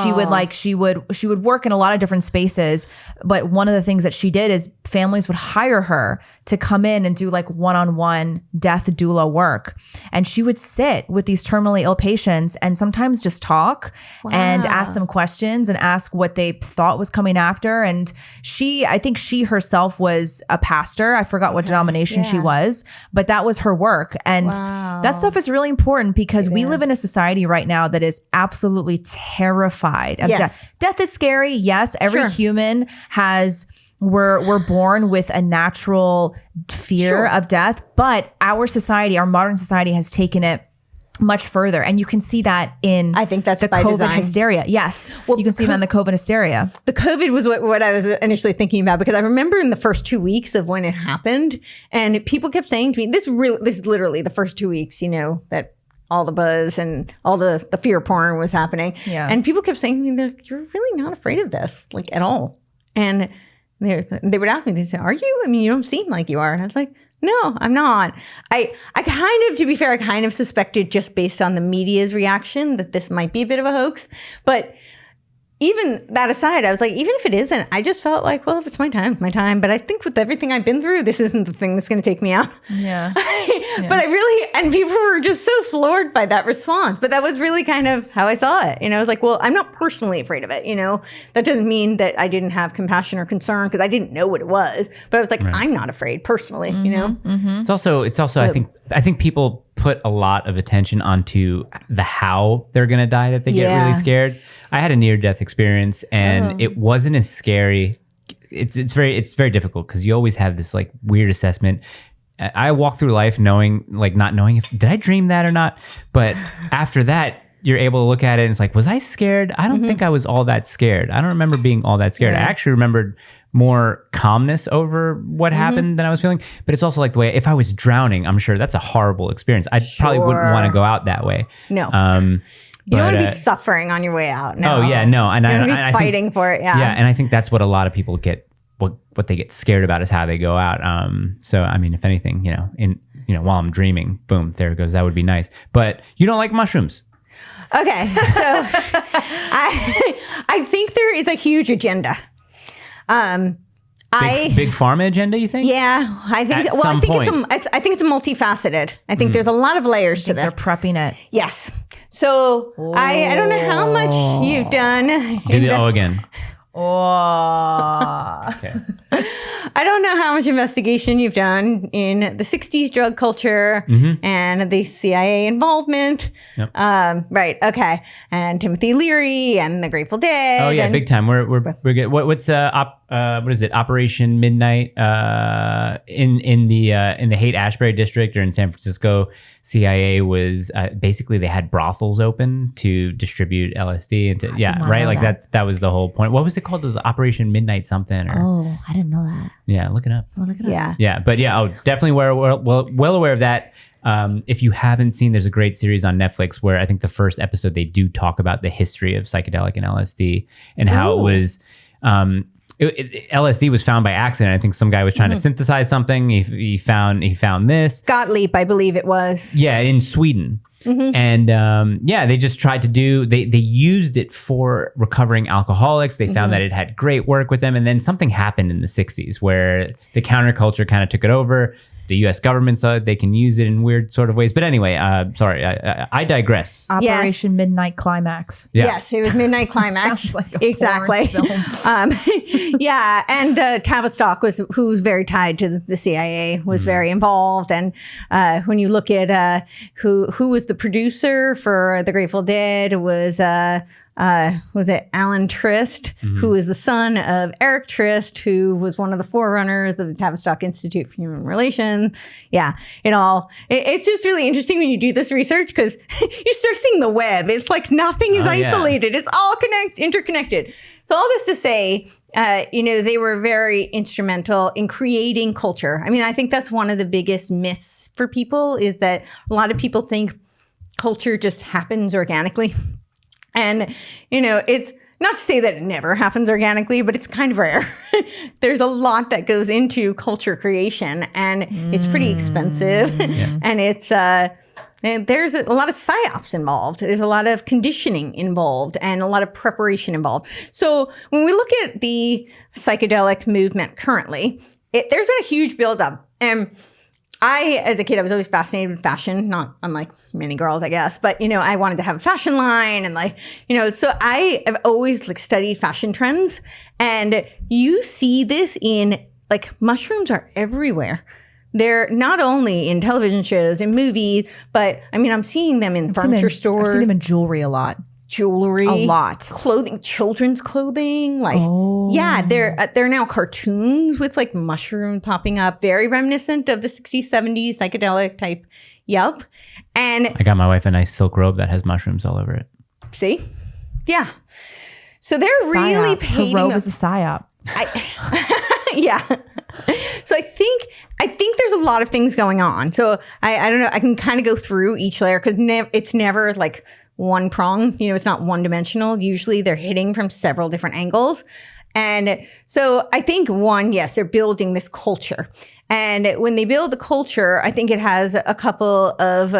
she would work in a lot of different spaces. But one of the things that she did is families would hire her to come in and do one-on-one death doula work. And she would sit with these terminally ill patients and sometimes just talk and ask them questions and ask what they thought was coming after. And I think she herself was a pastor. I forgot what denomination she was, but that was her work. And that stuff is really important because we live in a society right now that is absolutely terrified of death. Death is scary. Yes, every human has... We're born with a natural fear of death, but our modern society has taken it much further. And you can see that in I think that's the by COVID design. Hysteria. Yes. Well, you can see that in the COVID hysteria. The COVID was what I was initially thinking about, because I remember in the first 2 weeks of when it happened, and people kept saying to me, this is literally the first 2 weeks, that all the buzz and all the fear porn was happening. Yeah. And people kept saying to me that you're really not afraid of this, at all. And they would ask me, they say, are you? I mean, you don't seem like you are. And I was like, no, I'm not. I to be fair, I kind of suspected just based on the media's reaction that this might be a bit of a hoax. But even that aside, I was like, even if it isn't, I just felt like, well, if it's my time, it's my time. But I think with everything I've been through, this isn't the thing that's going to take me out. Yeah. But and people were just so floored by that response. But that was really kind of how I saw it. I was like, well, I'm not personally afraid of it. That doesn't mean that I didn't have compassion or concern because I didn't know what it was. But I was like, I'm not afraid personally, It's also, I think people put a lot of attention onto the how they're going to die, that they get really scared. I had a near-death experience, and it wasn't as scary. It's very difficult because you always have this weird assessment. I walk through life not knowing did I dream that or not. But after that, you're able to look at it and it's like, was I scared? I don't think I was all that scared. I don't remember being all that scared. I actually remembered more calmness over what happened than I was feeling. But it's also the way, if I was drowning, I'm sure that's a horrible experience. I probably wouldn't want to go out that way. No. You don't want to be suffering on your way out. No. Oh yeah, no. And I fighting for it. Yeah. Yeah. And I think that's what a lot of people get, what they get scared about is how they go out. So, I mean, if anything, while I'm dreaming, boom, there it goes. That would be nice. But you don't like mushrooms. Okay. So I think there is a huge agenda. Big pharma agenda, you think? Yeah, I think. I think it's multifaceted. I think there's a lot of layers to this. They're prepping it. Yes. So I don't know how much you've done. Did it all again? Oh. Okay. I don't know how much investigation you've done in the 60s drug culture and the CIA involvement. Yep. Right. Okay. And Timothy Leary and the Grateful Dead. Oh yeah, and big time. We're good. What's what is it? Operation Midnight in the Haight-Ashbury district or in San Francisco. CIA was basically they had brothels open to distribute LSD and like that was the whole point. What was it called? It was Operation Midnight something? Or, Oh, I didn't know that. yeah, look it up. I'll look it up. Yeah. Yeah, but definitely well aware of that. If you haven't seen, there's a great series on Netflix where I think the first episode they do talk about the history of psychedelic and LSD and how it was. LSD was found by accident. I think some guy was trying to synthesize something. He found this. Gottlieb, I believe it was. Yeah, in Sweden. And they just tried to they used it for recovering alcoholics. They found that it had great work with them. And then something happened in the 60s where the counterculture kind of took it over. The U.S. government saw they can use it in weird sort of ways. But anyway, sorry, I digress. Operation Midnight Climax. Yeah. Yes, it was Midnight Climax. Sounds like a exactly. porn film. Yeah, and Tavistock who's very tied to the CIA, was very involved. And when you look at who was the producer for the Grateful Dead, was it Alan Trist, who is the son of Eric Trist, who was one of the forerunners of the Tavistock Institute for Human Relations. Yeah, it's just really interesting when you do this research because you start seeing the web. It's like nothing is isolated. It's all interconnected. So all this to say, they were very instrumental in creating culture. I mean, I think that's one of the biggest myths for people is that a lot of people think culture just happens organically. And, it's not to say that it never happens organically, but it's kind of rare. There's a lot that goes into culture creation and it's pretty expensive. And it's, and there's a lot of psyops involved. There's a lot of conditioning involved and a lot of preparation involved. So when we look at the psychedelic movement currently, there's been a huge buildup. And as a kid, I was always fascinated with fashion, not unlike many girls, I guess. But, I wanted to have a fashion line and so I have always studied fashion trends. And you see this in mushrooms are everywhere. They're not only in television shows and movies, but I'm seeing them in furniture stores. I've seen them in jewelry a lot. Jewelry, a lot, clothing, children's clothing, they're now cartoons with mushrooms popping up, very reminiscent of the 60s, 70s psychedelic type. Yep. And I got my wife a nice silk robe that has mushrooms all over it. See? Yeah. So they're really paving. Her robe is a psyop. Yeah. So I think there's a lot of things going on. So I don't know. I can kind of go through each layer because it's never one prong, it's not one dimensional. Usually they're hitting from several different angles. And so I think yes, they're building this culture. And when they build the culture, I think it has a couple of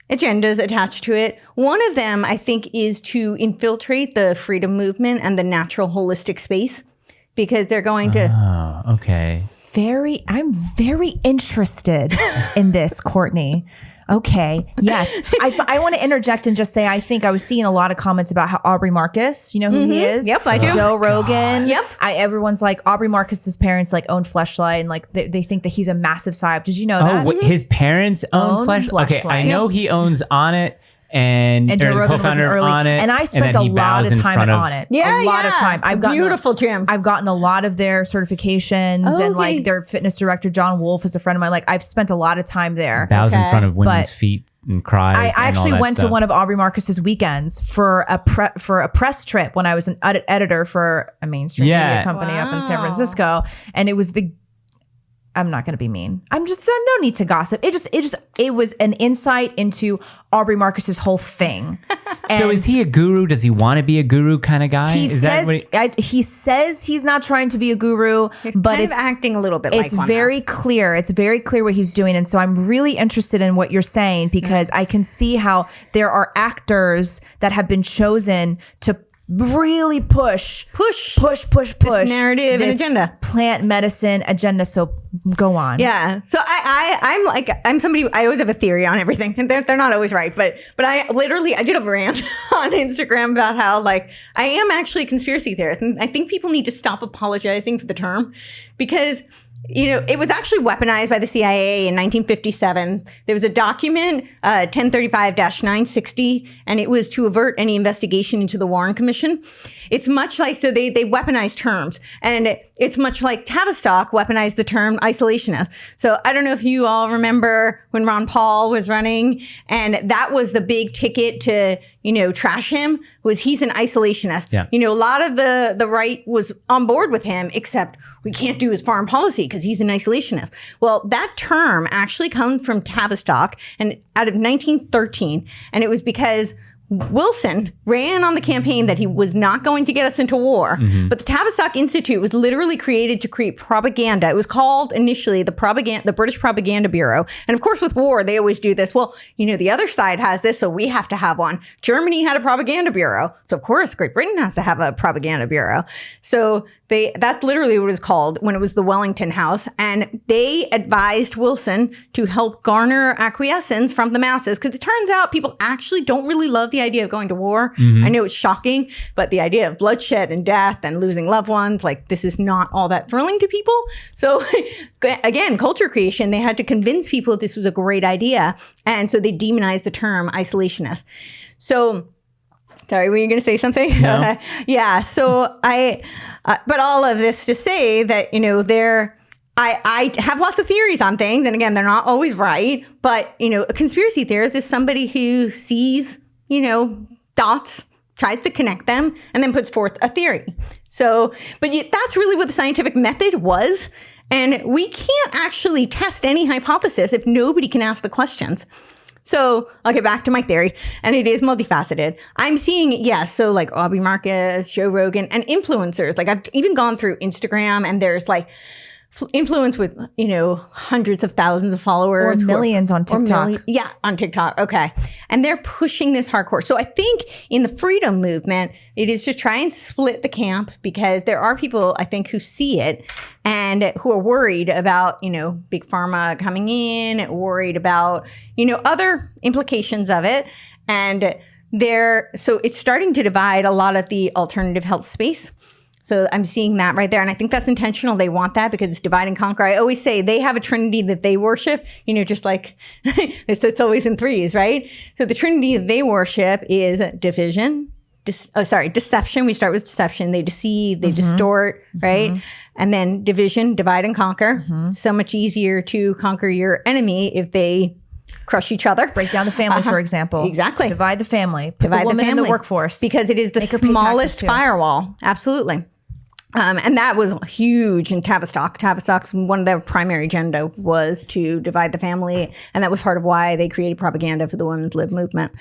agendas attached to it. One of them, I think, is to infiltrate the freedom movement and the natural holistic space because they're going to. Oh, okay. I'm very interested in this, Courtney. Okay. Yes. I want to interject and just say, I think I was seeing a lot of comments about how Aubrey Marcus, you know who he is? Yep, I do. Joe Rogan. God. Yep. Everyone's Aubrey Marcus's parents own Fleshlight and they think that he's a massive psyop. Did you know that? His parents own Fleshlight? Okay, I know he owns On It. And Joe Rogan was early, on it, and I spent a lot of time on it. Yeah, a lot of time. I've gotten beautiful gym. I've gotten a lot of their certifications, and their fitness director John Wolf is a friend of mine. I've spent a lot of time there. Bows in front of women's feet and cries. I actually went to one of Aubrey Marcus's weekends for a press trip when I was an editor for a mainstream media company up in San Francisco, and it was I'm not going to be mean. I'm just no need to gossip. It was an insight into Aubrey Marcus's whole thing. So is he a guru? Does he want to be a guru kind of guy? He says he's not trying to be a guru, but it's acting a little bit. It's very clear. It's very clear what he's doing, and so I'm really interested in what you're saying because I can see how there are actors that have been chosen to really push Push this narrative and this agenda. plant medicine agenda. So go on. Yeah. So I'm somebody, I always have a theory on everything, and they're not always right, but I did a rant on Instagram about how like I am actually a conspiracy theorist, and I think people need to stop apologizing for the term, because it was actually weaponized by the CIA in 1957. There was a document, 1035-960, and it was to avert any investigation into the Warren Commission. It's much like, so they weaponized terms, and it's much like Tavistock weaponized the term isolationist. So I don't know if you all remember when Ron Paul was running, and that was the big ticket to, trash him, was he's an isolationist. Yeah. A lot of the right was on board with him, except we can't do his foreign policy because he's an isolationist. Well, that term actually comes from Tavistock and out of 1913. And it was because Wilson ran on the campaign that he was not going to get us into war. Mm-hmm. But the Tavistock Institute was literally created to create propaganda. It was called initially the British Propaganda Bureau. And of course, with war, they always do this. Well, the other side has this, so we have to have one. Germany had a propaganda bureau. So of course, Great Britain has to have a propaganda bureau. So that's literally what it was called when it was the Wellington House. And they advised Wilson to help garner acquiescence from the masses, because it turns out people actually don't really love the idea of going to war. Mm-hmm. I know it's shocking, but the idea of bloodshed and death and losing loved ones, like this is not all that thrilling to people. So again, culture creation, they had to convince people that this was a great idea. And so they demonized the term isolationist. So sorry, were you going to say something? No. Yeah. So but all of this to say that, I have lots of theories on things. And again, they're not always right. But, a conspiracy theorist is somebody who sees, dots, tries to connect them, and then puts forth a theory. So, but that's really what the scientific method was. And we can't actually test any hypothesis if nobody can ask the questions. So I'll get back to my theory, and it is multifaceted. I'm seeing, so like Aubrey Marcus, Joe Rogan, and influencers. Like I've even gone through Instagram, and there's like influence with, hundreds of thousands of followers. Or millions on TikTok. On TikTok. Okay. And they're pushing this hardcore. So I think in the freedom movement, it is to try and split the camp, because there are people, I think, who see it and who are worried about, big pharma coming in, worried about, other implications of it. And so it's starting to divide a lot of the alternative health space. So I'm seeing that right there. And I think that's intentional. They want that because it's divide and conquer. I always say they have a trinity that they worship, just like it's always in threes, right? So the trinity that they worship is division, deception. We start with deception. They deceive, they distort, right? Mm-hmm. And then division, divide and conquer. Mm-hmm. So much easier to conquer your enemy if they crush each other. Break down the family, for example. Exactly. Divide the family. Put the woman in the workforce. Because it is the smallest firewall. Absolutely. And that was huge in Tavistock. Tavistock's one of their primary agenda was to divide the family. And that was part of why they created propaganda for the women's lib movement.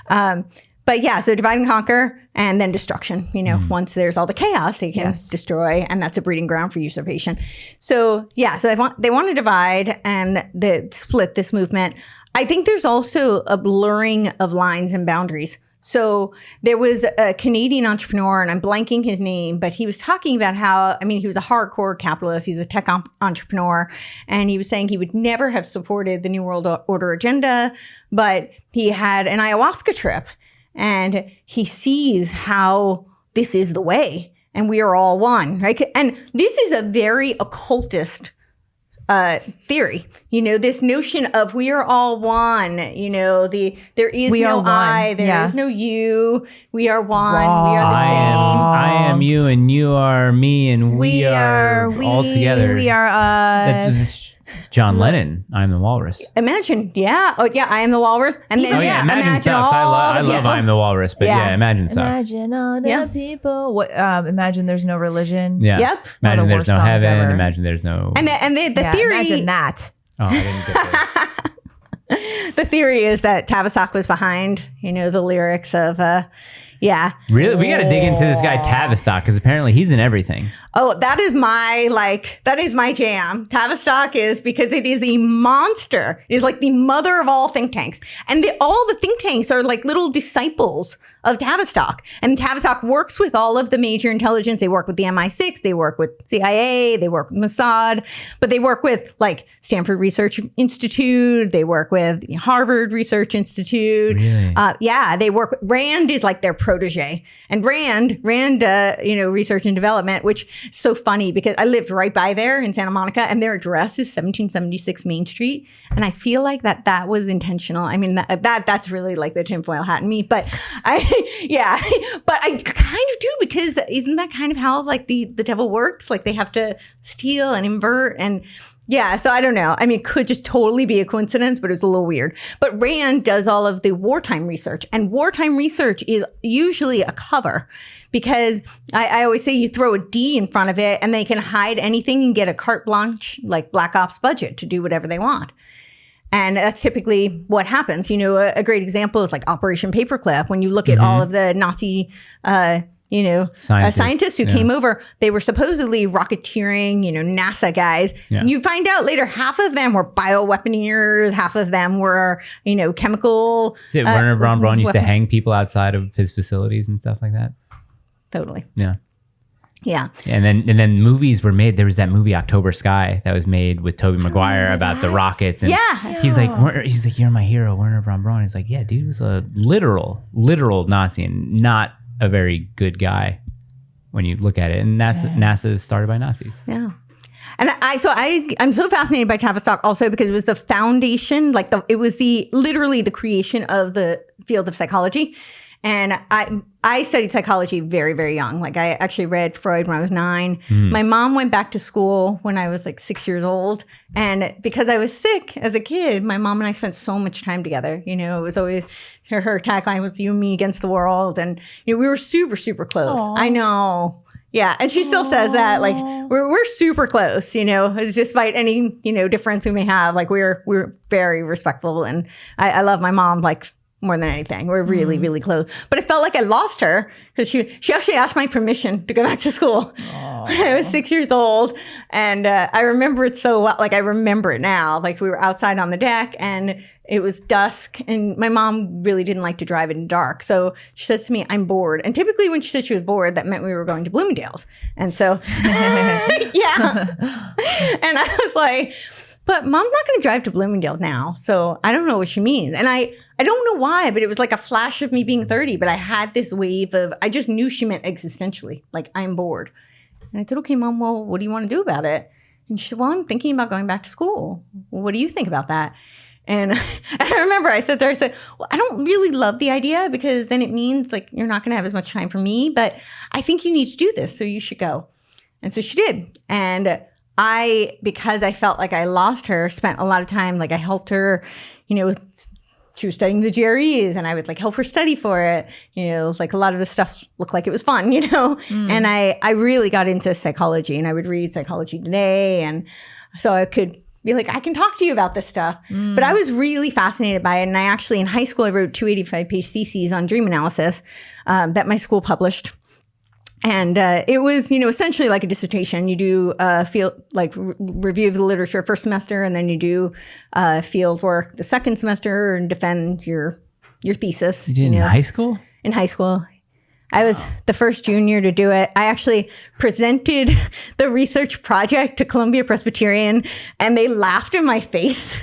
But yeah, so divide and conquer, and then destruction. Once there's all the chaos, they can destroy, and that's a breeding ground for usurpation. So yeah, so they want to divide and split this movement. I think there's also a blurring of lines and boundaries. So there was a Canadian entrepreneur, and I'm blanking his name, but he was talking about how, he was a hardcore capitalist. He's a tech entrepreneur. And he was saying he would never have supported the New World Order agenda, but he had an ayahuasca trip, and he sees how this is the way, and we are all one, right? And this is a very occultist theory, this notion of we are all one, there is no I, there is no you, we are one, we are the same. I am you, and you are me, and we are all together. We are us. John Lennon, I am the walrus. Imagine, I am the walrus. And then, imagine sucks. I love I am the walrus, but imagine sucks. Imagine all the people. What? Imagine there's no religion. Yeah. Yep. Imagine there's no heaven. Ever. Imagine there's no. And the theory. Imagine that. Oh, I didn't get that. The theory is that Tavistock was behind, the lyrics of, Yeah. Really? We got to dig into this guy Tavistock because apparently he's in everything. Oh, that is my jam. Tavistock is because it is a monster. It is like the mother of all think tanks. And all the think tanks are like little disciples of Tavistock. And Tavistock works with all of the major intelligence. They work with the MI6, they work with CIA, they work with Mossad, but they work with like Stanford Research Institute, they work with Harvard Research Institute. Really? Yeah, they work with, Rand is like their protege. And Rand, Research and Development, which is so funny because I lived right by there in Santa Monica and their address is 1776 Main Street. And I feel like that was intentional. I mean, that's really like the tinfoil hat in me, but I kind of do because isn't that kind of how like the devil works? Like they have to steal and invert and yeah, so I don't know. I mean, it could just totally be a coincidence, but it was a little weird. But Rand does all of the wartime research, and wartime research is usually a cover because I always say you throw a D in front of it and they can hide anything and get a carte blanche, like Black Ops budget to do whatever they want. And that's typically what happens. You know, a great example is like Operation Paperclip. When you look at all of the Nazi scientists who came over, they were supposedly rocketeering, NASA guys. Yeah. You find out later, half of them were bioweaponeers, half of them were, chemical. Werner von Braun used to hang people outside of his facilities and stuff like that. Totally. Yeah. Yeah. And then movies were made. There was that movie October Sky that was made with Tobey Maguire about the rockets. And he's like, you're my hero, Werner von Braun. He's like, yeah, dude was a literal Nazi and not a very good guy when you look at it. And NASA is started by Nazis. Yeah. And I'm so fascinated by Tavistock also because it was the foundation, it was literally the creation of the field of psychology. And I studied psychology very, very young. Like I actually read Freud when I was 9. My mom went back to school when I was like 6 years old. And because I was sick as a kid, my mom and I spent so much time together. It was always her tagline was you and me against the world. And we were super, super close. Aww. I know. Yeah. And she still says that like we're super close, despite any, difference we may have. Like we're very respectful. And I love my mom like more than anything. We're really, really close. But I felt like I lost her because she actually asked my permission to go back to school when I was 6 years old. And I remember it so well. Like I remember it now. Like we were outside on the deck and it was dusk and my mom really didn't like to drive in the dark. So she says to me, I'm bored. And typically when she said she was bored, that meant we were going to Bloomingdale's. And so, yeah. And I was like, but Mom's not going to drive to Bloomingdale now. So I don't know what she means. And I don't know why, but it was like a flash of me being 30. But I had this wave of, I just knew she meant existentially, like I'm bored. And I said, okay, Mom, well, what do you want to do about it? And she said, well, I'm thinking about going back to school. Well, what do you think about that? And I remember I said to her, I said, well, I don't really love the idea because then it means like you're not going to have as much time for me. But I think you need to do this. So you should go. And so she did. And because I felt like I lost her, spent a lot of time, like I helped her, she was studying the GREs and I would like help her study for it. Like a lot of the stuff looked like it was fun, And I really got into psychology and I would read Psychology Today. And so I could be like, I can talk to you about this stuff. But I was really fascinated by it. And I actually, in high school, I wrote 285-page theses on dream analysis that my school published. And it was, essentially like a dissertation. You do review of the literature first semester, and then you do field work the second semester and defend your thesis. You did in high school? In high school. I was the first junior to do it. I actually presented the research project to Columbia Presbyterian, and they laughed in my face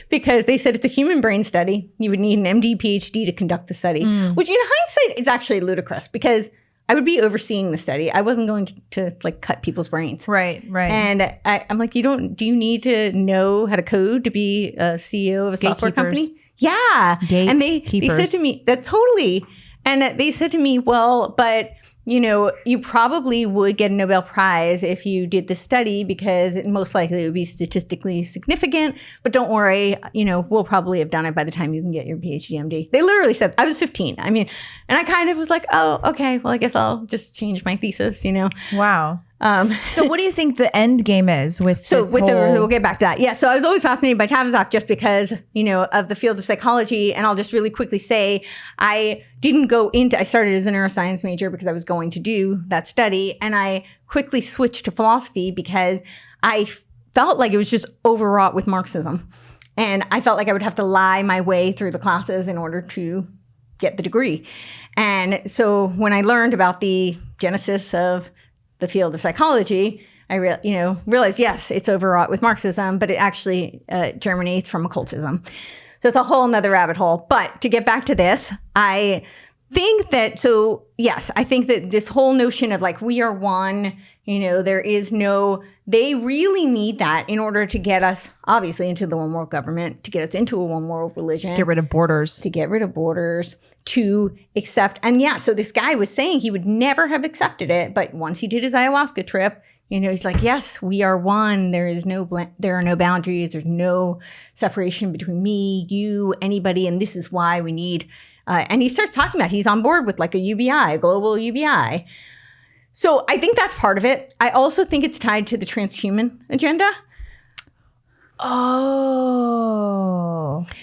because they said it's a human brain study. You would need an MD, PhD to conduct the study, which in hindsight is actually ludicrous because I would be overseeing the study. I wasn't going to like cut people's brains. Right. And I'm like, do you need to know how to code to be a CEO of a software company? Yeah. And they said to me, that totally. And they said to me, well, but you probably would get a Nobel Prize if you did the study because it most likely would be statistically significant. But don't worry, we'll probably have done it by the time you can get your PhD, MD. They literally said, I was 15. I mean, and I kind of was like, oh, okay, well, I guess I'll just change my thesis, Wow. So what do you think the end game is with this we'll get back to that. Yeah. So I was always fascinated by Tavistock just because, of the field of psychology. And I'll just really quickly say, I started as a neuroscience major because I was going to do that study. And I quickly switched to philosophy because I felt like it was just overwrought with Marxism. And I felt like I would have to lie my way through the classes in order to get the degree. And so when I learned about the genesis of the field of psychology, I realized, yes, it's overwrought with Marxism, but it actually germinates from occultism. So it's a whole nother rabbit hole. But to get back to this, I think that, I think that this whole notion of like, we are one, they really need that in order to get us, obviously, into the one world government, to get us into a one world religion. Get rid of borders. To accept. And so this guy was saying he would never have accepted it. But once he did his ayahuasca trip, he's like, yes, we are one. There are no boundaries. There's no separation between me, you, anybody. And this is why we need, and he starts talking about, he's on board with like a UBI, a global UBI. So I think that's part of it. I also think it's tied to the transhuman agenda. Oh.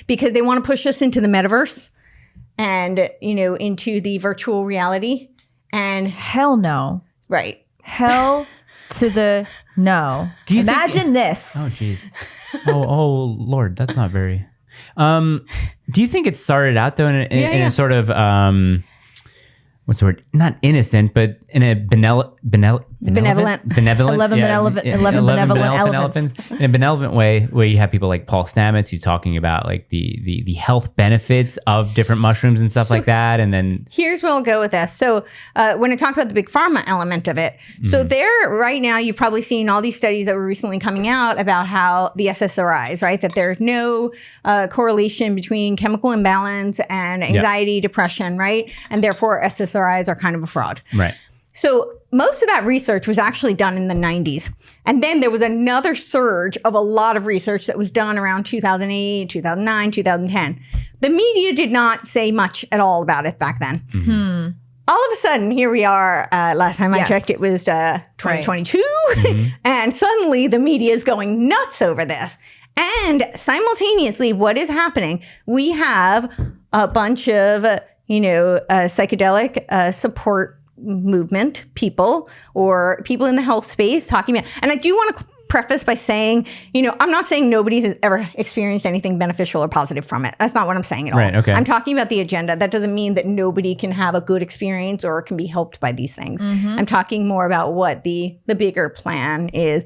Because they want to push us into the metaverse and, into the virtual reality. And hell no. Right. Hell to the no. Imagine this. Oh, geez. Oh, Lord, that's not very... do you think it started out, though, in a sort of... what's the word? Not innocent, but in a benevolent way, where you have people like Paul Stamets, who's talking about like the health benefits of different mushrooms and stuff like that. And then here's where I'll go with this. So when I talk about the big pharma element of it, so there right now, you've probably seen all these studies that were recently coming out about how the SSRIs, right? That there's no correlation between chemical imbalance and anxiety, depression, right? And therefore SSRIs are kind of a fraud. Right. So most of that research was actually done in the 90s. And then there was another surge of a lot of research that was done around 2008, 2009, 2010. The media did not say much at all about it back then. Mm-hmm. All of a sudden, here we are. Last time I checked, it was 2022. Mm-hmm. And suddenly the media is going nuts over this. And simultaneously, what is happening? We have a bunch of psychedelic support movement people or people in the health space talking about, and I do want to preface by saying, I'm not saying nobody has ever experienced anything beneficial or positive from it. That's not what I'm saying at all. Right, okay. I'm talking about the agenda. That doesn't mean that nobody can have a good experience or can be helped by these things. Mm-hmm. I'm talking more about what the bigger plan is.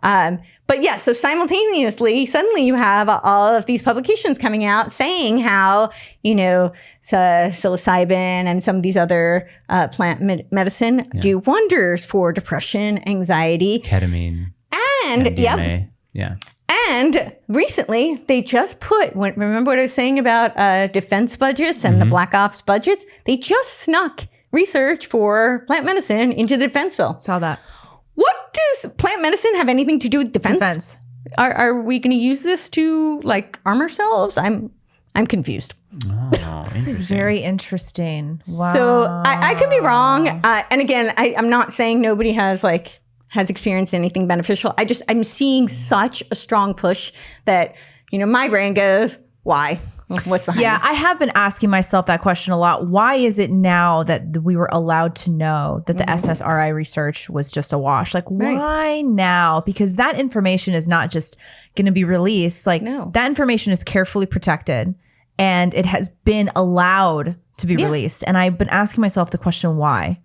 But yeah, so simultaneously, suddenly you have all of these publications coming out saying how, psilocybin and some of these other plant medicine do wonders for depression, anxiety. Ketamine. And MDMA. Yeah. And recently, they just remember what I was saying about defense budgets and the Black Ops budgets? They just snuck research for plant medicine into the defense bill. Saw that. What does plant medicine have anything to do with defense? Are we going to use this to arm ourselves? I'm confused. Oh, this is very interesting. Wow. So I could be wrong. And again, I'm not saying nobody has experienced anything beneficial. I'm seeing such a strong push that, my brain goes, why? What's behind it? I have been asking myself that question a lot. Why is it now that we were allowed to know that the SSRI research was just a wash? Why now? Because that information is not just going to be released. That information is carefully protected and it has been allowed to be released. And I've been asking myself the question, why?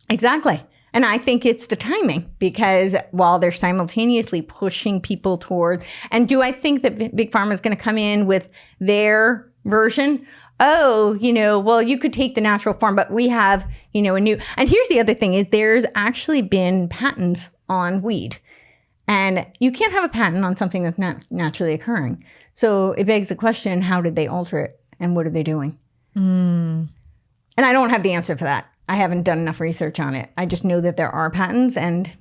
Exactly. And I think it's the timing, because while they're simultaneously pushing people toward, and do I think that Big Pharma is going to come in with their version? Oh, well, you could take the natural form, but we have, a new, and here's the other thing is there's actually been patents on weed, and you can't have a patent on something that's not naturally occurring. So it begs the question, how did they alter it and what are they doing? And I don't have the answer for that. I haven't done enough research on it. I just know that there are patents and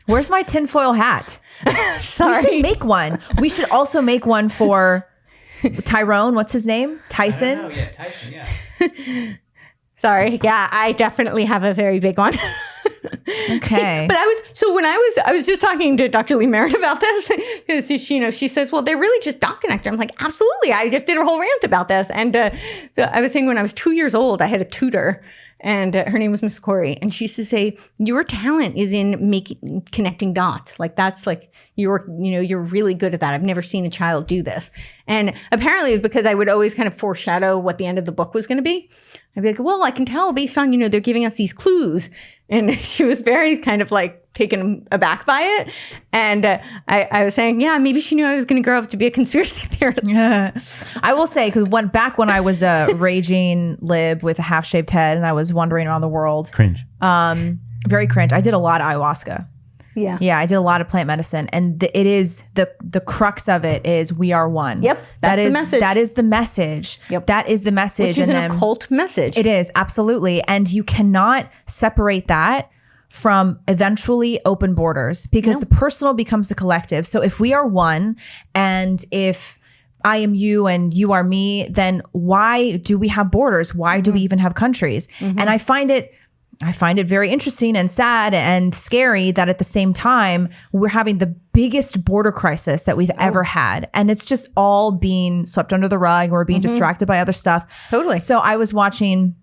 Where's my tinfoil hat? Sorry. We should make one. We should also make one for Tyrone. What's his name? Tyson? Yeah, Tyson, yeah. Sorry. Yeah, I definitely have a very big one. Okay. But I was just talking to Dr. Lee Merritt about this because she says, well, they're really just dot connector. I'm like, absolutely. I just did a whole rant about this. And so I was saying when I was 2 years old, I had a tutor and her name was Miss Corey. And she used to say, your talent is in connecting dots. Like that's like, you're really good at that. I've never seen a child do this. And apparently it was because I would always kind of foreshadow what the end of the book was going to be. I'd be like, well, I can tell based on, they're giving us these clues. And she was very kind of like taken aback by it. And I was saying, yeah, maybe she knew I was going to grow up to be a conspiracy theorist. Yeah. I will say, because back when I was a raging lib with a half-shaved head and I was wandering around the world. Cringe. Very cringe. I did a lot of ayahuasca. Yeah. Yeah, I did a lot of plant medicine. And it is the crux of it is we are one. Yep. That's the message. That is the message. Yep. That is the message. Which is an occult message. It is, absolutely. And you cannot separate that from eventually open borders because the personal becomes the collective. So if we are one and if I am you and you are me, then why do we have borders? Why do we even have countries? And I find it very interesting and sad and scary that at the same time, we're having the biggest border crisis that we've ever had. And it's just all being swept under the rug or being distracted by other stuff. Totally. So I was watching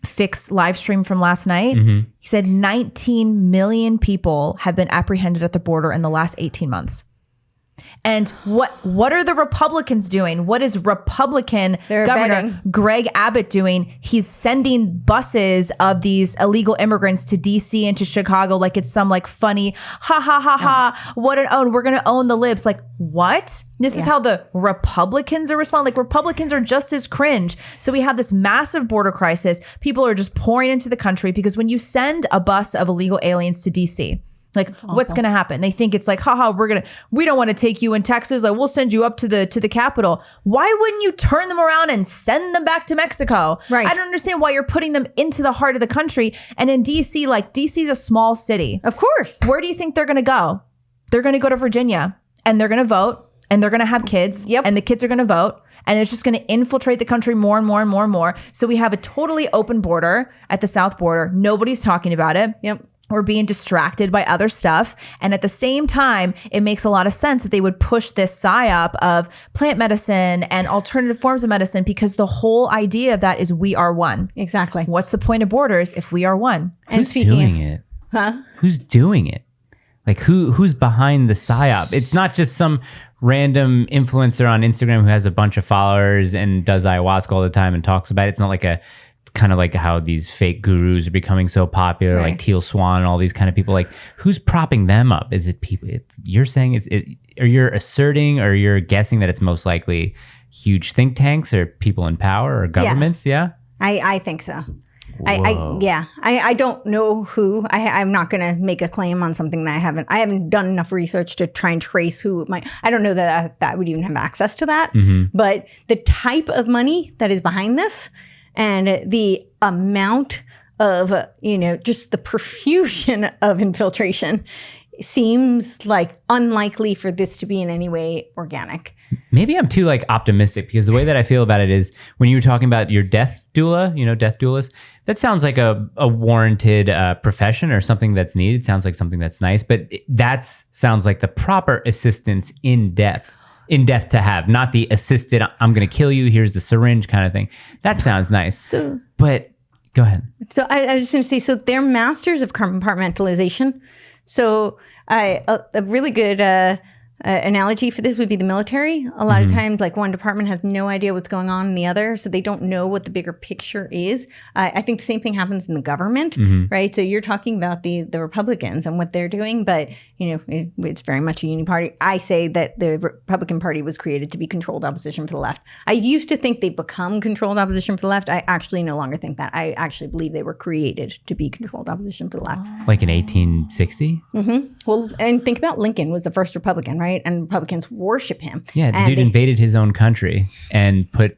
Fix live stream from last night. He said 19 million people have been apprehended at the border in the last 18 months. And what are the Republicans doing? What is Republican Governor Greg Abbott doing? He's sending buses of these illegal immigrants to DC and to Chicago like it's some like funny ha. We're gonna own the libs. Like what? This is how the Republicans are responding. Like Republicans are just as cringe. So we have this massive border crisis. People are just pouring into the country because when you send a bus of illegal aliens to DC, like what's going to happen? They think it's like, we don't want to take you in Texas. Like we'll send you up to the Capitol. Why wouldn't you turn them around and send them back to Mexico? Right. I don't understand why you're putting them into the heart of the country. And in DC, like DC's a small city. Of course. Where do you think they're going to go? They're going to go to Virginia and they're going to vote and they're going to have kids. Yep. And the kids are going to vote. And it's just going to infiltrate the country more and more and more and more. So we have a totally open border at the south border. Nobody's talking about it. Yep. We're being distracted by other stuff. And at the same time, it makes a lot of sense that they would push this psyop of plant medicine and alternative forms of medicine because the whole idea of that is we are one. Exactly. What's the point of borders if we are one? Who's doing it? Huh? Who's doing it? Like who's behind the psyop? It's not just some random influencer on Instagram who has a bunch of followers and does ayahuasca all the time and talks about it. It's not like kind of like how these fake gurus are becoming so popular, like Teal Swan and all these kind of people. Like, who's propping them up? Is it people? You're saying or you're asserting, or you're guessing that it's most likely huge think tanks or people in power or governments? Yeah, I think so. I don't know who. I'm not going to make a claim on something that I haven't done enough research to try and trace who it might. I don't know that would even have access to that. But the type of money that is behind this, and the amount of, just the profusion of infiltration seems like unlikely for this to be in any way organic. Maybe I'm too optimistic, because the way that I feel about it is when you were talking about your death doula, death doulas, that sounds like a warranted profession or something that's needed. Sounds like something that's nice, but that sounds like the proper assistance in death to have, not the assisted, I'm going to kill you, here's the syringe kind of thing. That sounds nice. But go ahead. So I was just going to say, so they're masters of compartmentalization. So a really good analogy for this would be the military. A lot of times, one department has no idea what's going on in the other, so they don't know what the bigger picture is. I think the same thing happens in the government, right? So you're talking about the Republicans and what they're doing, but it's very much a uniparty. I say that the Republican Party was created to be controlled opposition for the left. I used to think they become controlled opposition for the left. I actually no longer think that. I actually believe they were created to be controlled opposition for the left. Like in 1860? Well, and think about Lincoln was the first Republican, right? And Republicans worship him. Yeah, the dude invaded his own country and put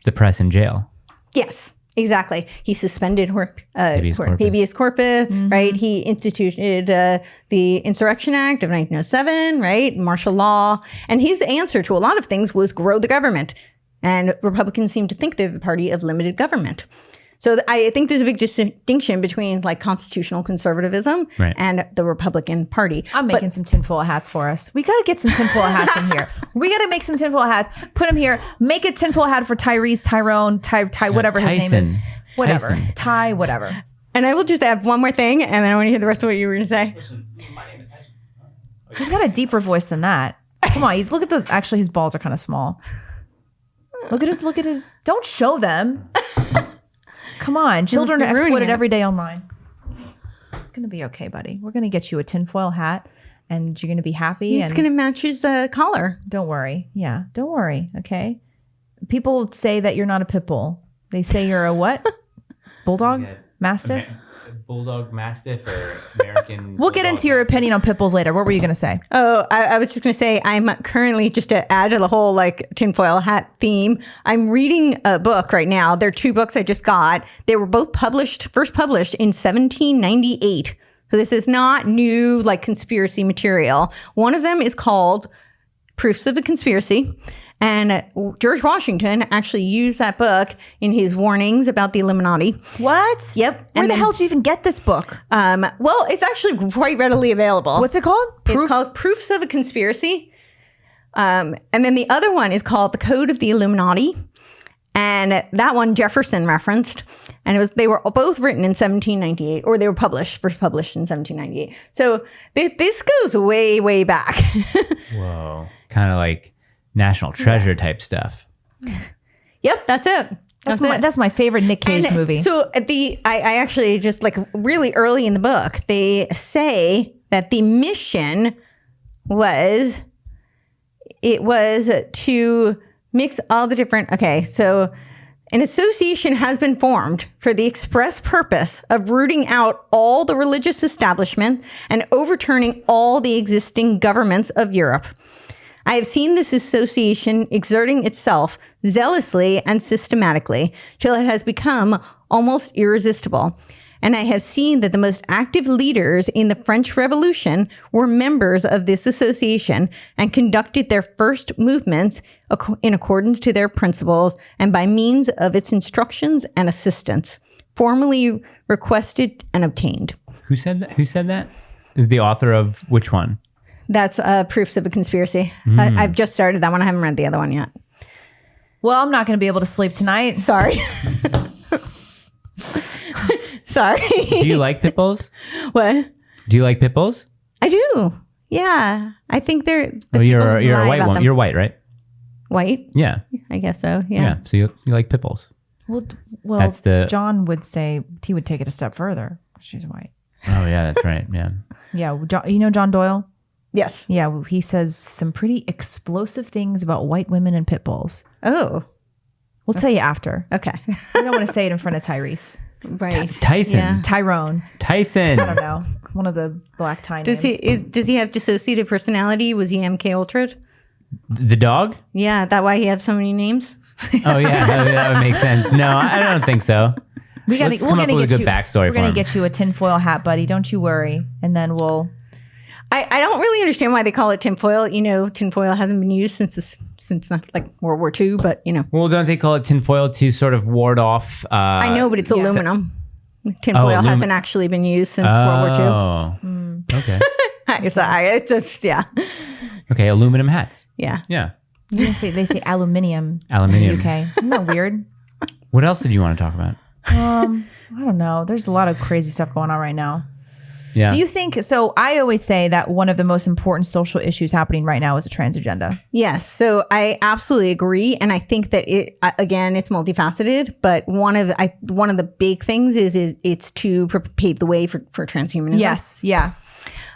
the press in jail. Yes, exactly. He suspended habeas corpus, right? He instituted the Insurrection Act of 1907, right? Martial law. And his answer to a lot of things was grow the government. And Republicans seem to think they're the party of limited government. So I think there's a big distinction between like constitutional conservatism Right. and the Republican Party. I'm making some tinfoil hats for us. We got to get some tinfoil hats in here. We got to make some tinfoil hats, put them here, make a tinfoil hat for Tyrese, Tyrone, Ty, whatever his name is. Whatever. Tyson. Ty, whatever. And I will just add one more thing, and then I want to hear the rest of what you were going to say. He's got a deeper voice than that. Come on, look at those. Actually, his balls are kind of small. Look at his. Don't show them. Come on, children are You're ruining exploited it. every day online. It's gonna be okay, buddy. We're gonna get you a tinfoil hat, and you're gonna be happy. It's and going to match his collar. don't worry. Yeah, don't worry. Okay. People say that you're not a pit bull. They say you're a what? Bulldog, mastiff. Bulldog Mastiff or American. We'll get into your opinion on pit bulls later. What were you gonna say? Oh, I was just going to say, I'm currently, just to add to the whole like tinfoil hat theme, I'm reading a book right now. There are two books I just got. They were both first published in 1798. So this is not new like conspiracy material. One of them is called Proofs of a Conspiracy. And George Washington actually used that book in his warnings about the Illuminati. What? Yep. Where And the then- hell did you even get this book? Well, it's actually quite readily available. What's it called? It's called Proofs of a Conspiracy. And then the other one is called The Code of the Illuminati. And that one Jefferson referenced. And they were both written in 1798, or they were first published in 1798. So this goes way, way back. Whoa. Kind of like National Treasure type stuff. Yep, that's it. That's my favorite Nick Cage And movie. So I actually just like really early in the book, they say that the mission was to mix all the different, so an association has been formed for the express purpose of rooting out all the religious establishment and overturning all the existing governments of Europe. I have seen this association exerting itself zealously and systematically till it has become almost irresistible. And I have seen that the most active leaders in the French Revolution were members of this association and conducted their first movements in accordance to their principles and by means of its instructions and assistance, formally requested and obtained. Who said that? Who said that? Is the author of which one? That's Proofs of a Conspiracy. I've just started that one. I haven't read the other one yet. Well, I'm not going to be able to sleep tonight. Sorry. Sorry. Do you like pit bulls? What? Do you like pit bulls? I do. Yeah. I think they're. Oh, you're a white woman. You're white, right? White? Yeah. I guess so. Yeah. Yeah. So you like pit bulls. Well, That's the- John would say he would take it a step further. She's white. Oh yeah, that's right. Yeah. Yeah. You know John Doyle? Yes. Yeah. He says some pretty explosive things about white women and pit bulls. Oh. We'll tell you after. Okay. I don't want to say it in front of Tyrese. Right. Tyson. Yeah. Tyrone. Tyson. I don't know. One of the black tie names. Does he have dissociative personality? Was he MK Ultra? The dog? Yeah. That why he has so many names? Oh yeah, that would make sense. No, I don't think so. Let's come up with a good backstory We're for gonna him. get you a tinfoil hat, buddy. Don't you worry. And then we'll. I don't really understand why they call it tinfoil. You know, tinfoil hasn't been used since not like World War II, but you know. Well, don't they call it tinfoil to sort of ward off? I know, but it's aluminum. Tinfoil hasn't actually been used since World War II. Oh, okay. It's just, yeah. Okay, aluminum hats. Yeah. Yeah. They say aluminium. Aluminium. Okay, isn't that weird? What else did you want to talk about? I don't know. There's a lot of crazy stuff going on right now. Yeah. Do you think so? I always say that one of the most important social issues happening right now is the trans agenda. Yes. So I absolutely agree. And I think that again, it's multifaceted, but one of the big things is it's to pave the way for transhumanism. Yes. Yeah.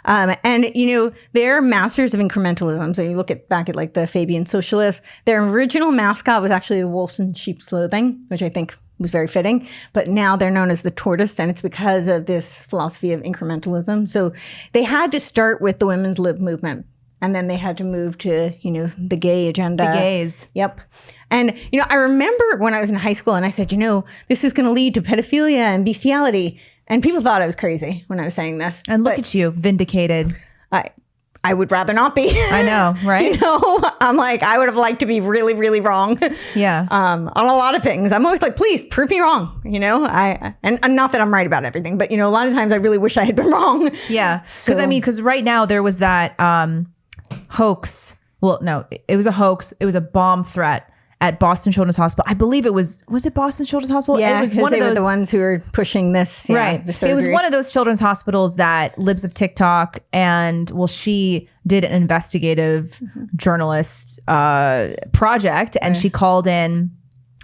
And you know, they're masters of incrementalism. So you look back at like the Fabian socialists, their original mascot was actually the wolves in sheep's clothing, which I think was very fitting, but now they're known as the tortoise, and it's because of this philosophy of incrementalism. So they had to start with the women's lib movement, and then they had to move to, you know, the gay agenda. The gays. Yep. And, you know, I remember when I was in high school and I said, you know, this is going to lead to pedophilia and bestiality. And people thought I was crazy when I was saying this. And look at you, vindicated. I would rather not be. I know, right? You know, I'm like, I would have liked to be really, really wrong. Yeah. On a lot of things. I'm always like, please prove me wrong. You know, and not that I'm right about everything, but you know, a lot of times I really wish I had been wrong. Yeah. Because I mean, because right now there was that hoax. Well, no, it was a hoax. It was a bomb threat at Boston Children's Hospital. I believe it was it Boston Children's Hospital? Yeah, it was one of those, were the ones who were pushing this. Yeah, right. The it was one of those children's hospitals that Libs of TikTok and, well, she did an investigative journalist project, and she called in.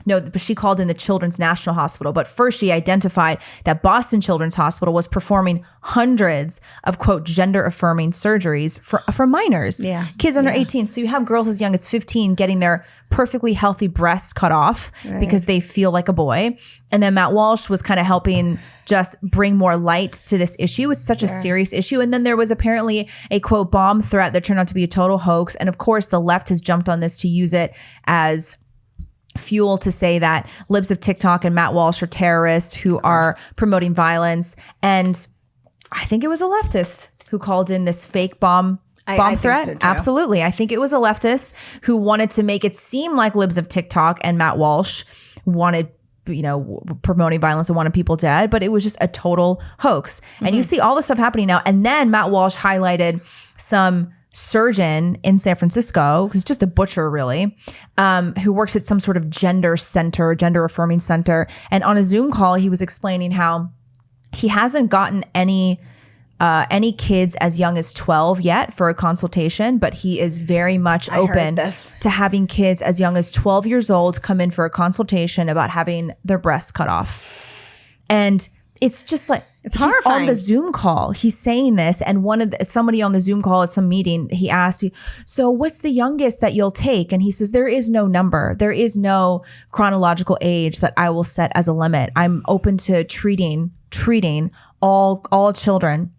No, but she called in the Children's National Hospital. But first she identified that Boston Children's Hospital was performing hundreds of, quote, gender affirming surgeries for minors, kids under 18. So you have girls as young as 15 getting their perfectly healthy breasts cut off because they feel like a boy. And then Matt Walsh was kind of helping just bring more light to this issue. It's such a serious issue. And then there was apparently a, quote, bomb threat that turned out to be a total hoax. And of course, the left has jumped on this to use it as fuel to say that Libs of TikTok and Matt Walsh are terrorists who are promoting violence. And I think it was a leftist who called in this fake bomb threat. So absolutely. I think it was a leftist who wanted to make it seem like Libs of TikTok and Matt Walsh wanted, you know, promoting violence and wanted people dead, but it was just a total hoax. And you see all this stuff happening now. And then Matt Walsh highlighted some surgeon in San Francisco, who's just a butcher really, who works at some sort of gender affirming center. And on a Zoom call, he was explaining how he hasn't gotten any kids as young as 12 yet for a consultation, but he is very much open to having kids as young as 12 years old come in for a consultation about having their breasts cut off. And it's just like, it's horrifying. On the Zoom call, he's saying this, and somebody on the Zoom call at some meeting, he asked, so what's the youngest that you'll take? And he says, there is no number. There is no chronological age that I will set as a limit. I'm open to treating all children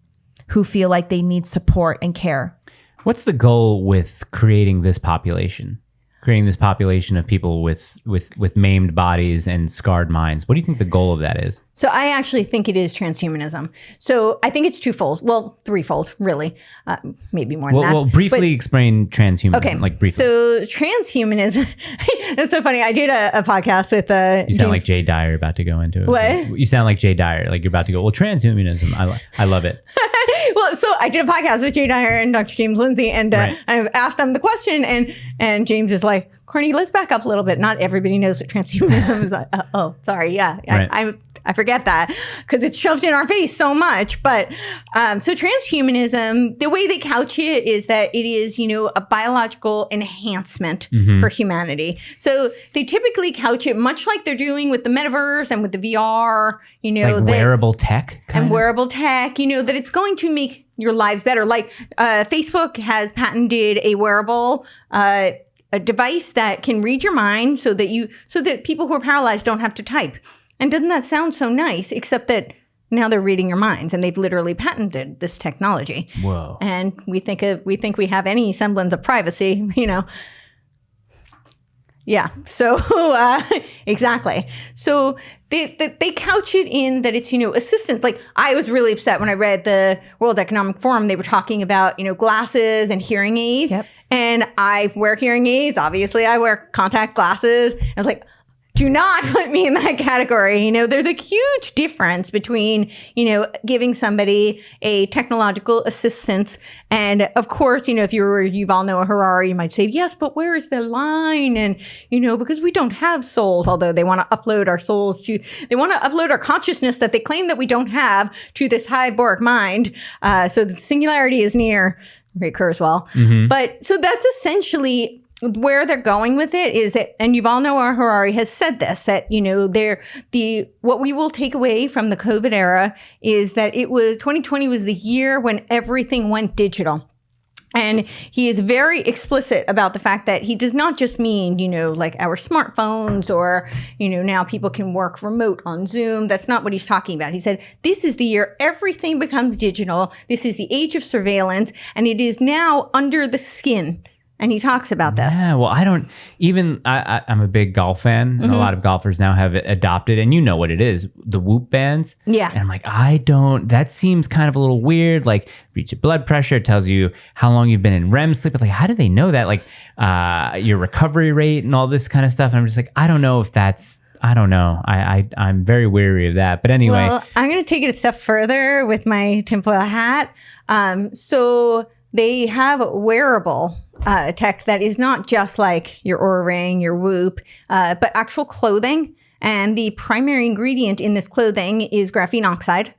who feel like they need support and care. What's the goal with creating this population? Creating this population of people with maimed bodies and scarred minds. What do you think the goal of that is? So I actually think it is transhumanism. So I think it's twofold. Well, threefold, really. Maybe more than that. Well, briefly explain transhumanism. Okay. Like briefly. So transhumanism, it's so funny. I did a podcast with You sound like Jay Dyer about to go into it. What? You sound like Jay Dyer. Like you're about to go, well, transhumanism. I love it. Well, so I did a podcast with Jay Dyer and Dr. James Lindsay, and I've asked them the question, and James is like, Courtney, let's back up a little bit. Not everybody knows what transhumanism is. Oh, sorry. Yeah. Right. I forget that because it's shoved in our face so much. But so transhumanism, the way they couch it is that it is, you know, a biological enhancement for humanity. So they typically couch it much like they're doing with the metaverse and with the VR, you know, like wearable tech and wearable tech, you know, that it's going to make your lives better. Like Facebook has patented a wearable a device that can read your mind so that people who are paralyzed don't have to type. And doesn't that sound so nice? Except that now they're reading your minds, and they've literally patented this technology. Whoa! And we think we have any semblance of privacy, you know. Yeah. So exactly. So they couch it in that it's, you know, assistance. Like I was really upset when I read the World Economic Forum. They were talking about, you know, glasses and hearing aids. Yep. And I wear hearing aids. Obviously, I wear contact glasses. I was like, do not put me in that category. You know, there's a huge difference between, you know, giving somebody a technological assistance. And of course, you know, if you were Yuval Noah Harari, you might say, yes, but where is the line? And, you know, because we don't have souls, although they want to upload our souls they want to upload our consciousness that they claim that we don't have to this hyborg mind. So the singularity is near. Ray Kurzweil. But so that's essentially where they're going with it is that, and Yuval Noah Harari has said this, that, you know, what we will take away from the COVID era is that 2020 was the year when everything went digital. And he is very explicit about the fact that he does not just mean, you know, like our smartphones or, you know, now people can work remote on Zoom. That's not what he's talking about. He said, this is the year everything becomes digital. This is the age of surveillance, and it is now under the skin. And he talks about this. Yeah, well, I don't even. I'm a big golf fan, and a lot of golfers now have adopted, and you know what it is, the Whoop bands. Yeah. And I'm like, I don't. That seems kind of a little weird. Like, reach your blood pressure, it tells you how long you've been in REM sleep. But like, how do they know that? Like, your recovery rate and all this kind of stuff. And I'm just like, I don't know if that's. I don't know. I'm very weary of that. But anyway, Well, I'm going to take it a step further with my tinfoil hat. So they have wearable tech that is not just like your Oura Ring, your Whoop, but actual clothing. And the primary ingredient in this clothing is graphene oxide.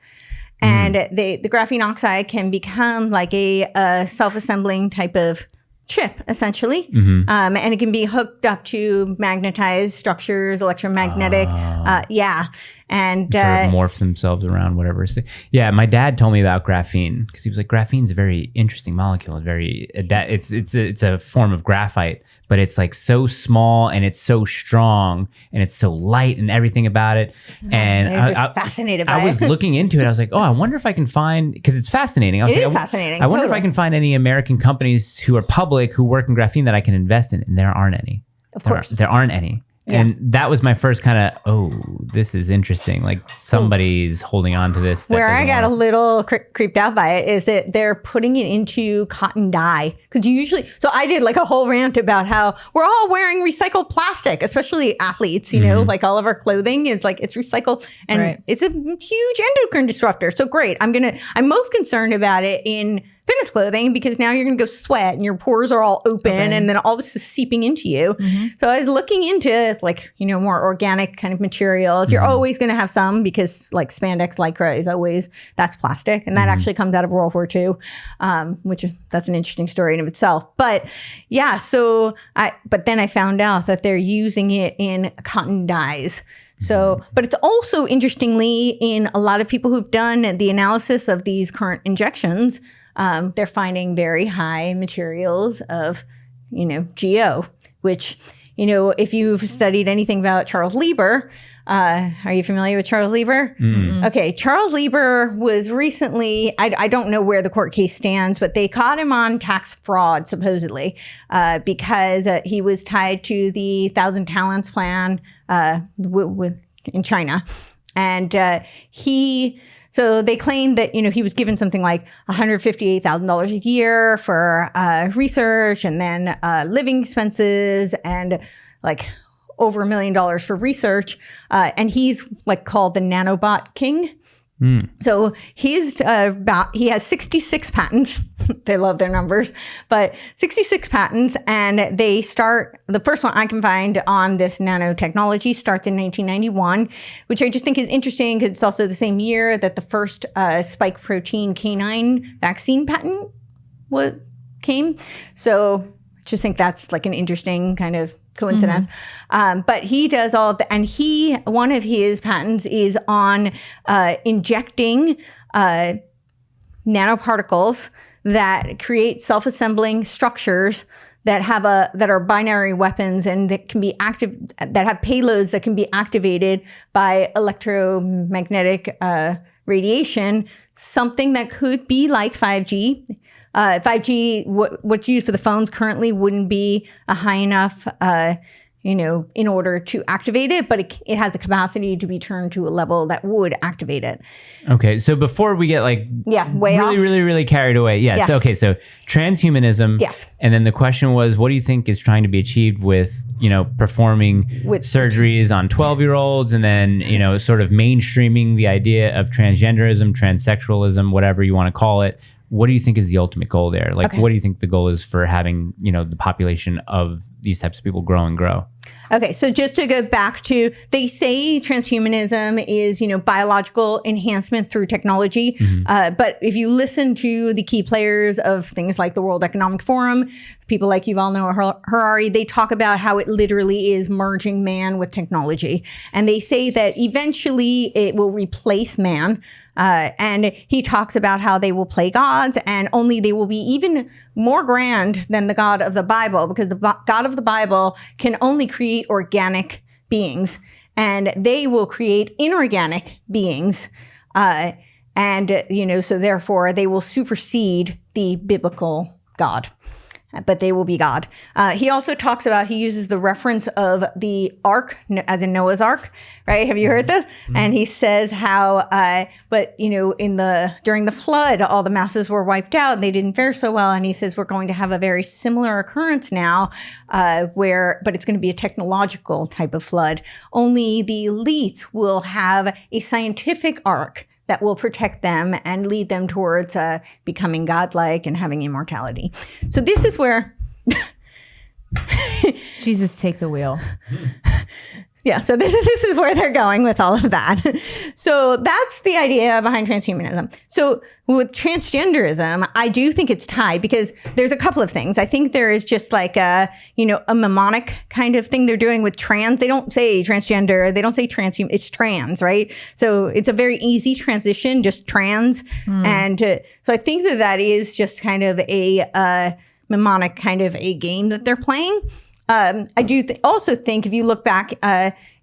And the graphene oxide can become like a self-assembling type of chip, essentially. And it can be hooked up to magnetized structures, electromagnetic. And sort of morph themselves around, whatever. Yeah, my dad told me about graphene because he was like, graphene's a very interesting molecule. It's a form of graphite, but it's like so small and it's so strong and it's so light and everything about it. And I'm just fascinated by I was looking into it. I was like, oh, I wonder if I can find, because it's fascinating. It is fascinating. I wonder if I can find any American companies who are public who work in graphene that I can invest in. And there aren't any. Of course. There aren't any. Yeah. And that was my first kind of, this is interesting. Like somebody's holding on to this. Where I got a little creeped out by it is that they're putting it into cotton dye. Because so I did like a whole rant about how we're all wearing recycled plastic, especially athletes, you know, like all of our clothing is like, it's recycled and it's a huge endocrine disruptor. So great. I'm most concerned about it in fitness clothing because now you're going to go sweat and your pores are all open and then all this is seeping into you. So I was looking into like, you know, more organic kind of materials. You're always going to have some because like spandex lycra is that's plastic. And that actually comes out of World War II, that's an interesting story in of itself. But yeah, but then I found out that they're using it in cotton dyes. So, but it's also interestingly in a lot of people who've done the analysis of these current injections, they're finding very high materials of, you know, GO, which, you know, if you've studied anything about Charles Lieber, are you familiar with Charles Lieber? Okay, Charles Lieber was recently, I don't know where the court case stands, but they caught him on tax fraud, supposedly, because he was tied to the 1,000 Talents plan in China. And so they claimed that, you know, he was given something like $158,000 a year for research and then living expenses and like over $1 million for research. And he's like called the nanobot king. So he has 66 patents. They love their numbers, but 66 patents. And the first one I can find on this nanotechnology starts in 1991, which I just think is interesting because it's also the same year that the first spike protein canine vaccine patent came. So I just think that's like an interesting kind of coincidence. But he does all of that. And one of his patents is on injecting nanoparticles that create self-assembling structures that are binary weapons and that can be that have payloads that can be activated by electromagnetic radiation, something that could be like 5G. 5G, what's used for the phones currently wouldn't be a high enough, in order to activate it, but it has the capacity to be turned to a level that would activate it. Okay, so before we get way off. really carried away, yeah. So transhumanism. Yes. And then the question was, what do you think is trying to be achieved with, performing surgeries on 12-year-olds and then, sort of mainstreaming the idea of transgenderism, transsexualism, whatever you want to call it. What do you think is the ultimate goal there? Like, what do you think the goal is for having, the population of these types of people grow and grow? Okay, so just to go back to, they say transhumanism is, biological enhancement through technology. But if you listen to the key players of things like the World Economic Forum, people like Yuval Noah Harari, they talk about how it literally is merging man with technology. And they say that eventually it will replace man. And he talks about how they will play gods and only they will be even more grand than the God of the Bible, because the God of the Bible can only create organic beings and they will create inorganic beings. So therefore they will supersede the biblical God. but they will be God. He also talks about, he uses the reference of the ark, as in Noah's Ark, right? Have you heard this? And he says how, but during the flood, all the masses were wiped out and they didn't fare so well. And he says, we're going to have a very similar occurrence now, but it's going to be a technological type of flood. Only the elites will have a scientific ark that will protect them and lead them towards becoming godlike and having immortality. So this is where Jesus, take the wheel. Yeah, so this is where they're going with all of that. So that's the idea behind transhumanism. So with transgenderism, I do think it's tied because there's a couple of things. I think there is just like a mnemonic kind of thing they're doing with trans. They don't say transgender. They don't say transhuman. It's trans, right? So it's a very easy transition, just trans. And so I think that is just kind of a mnemonic kind of a game that they're playing. I do also think if you look back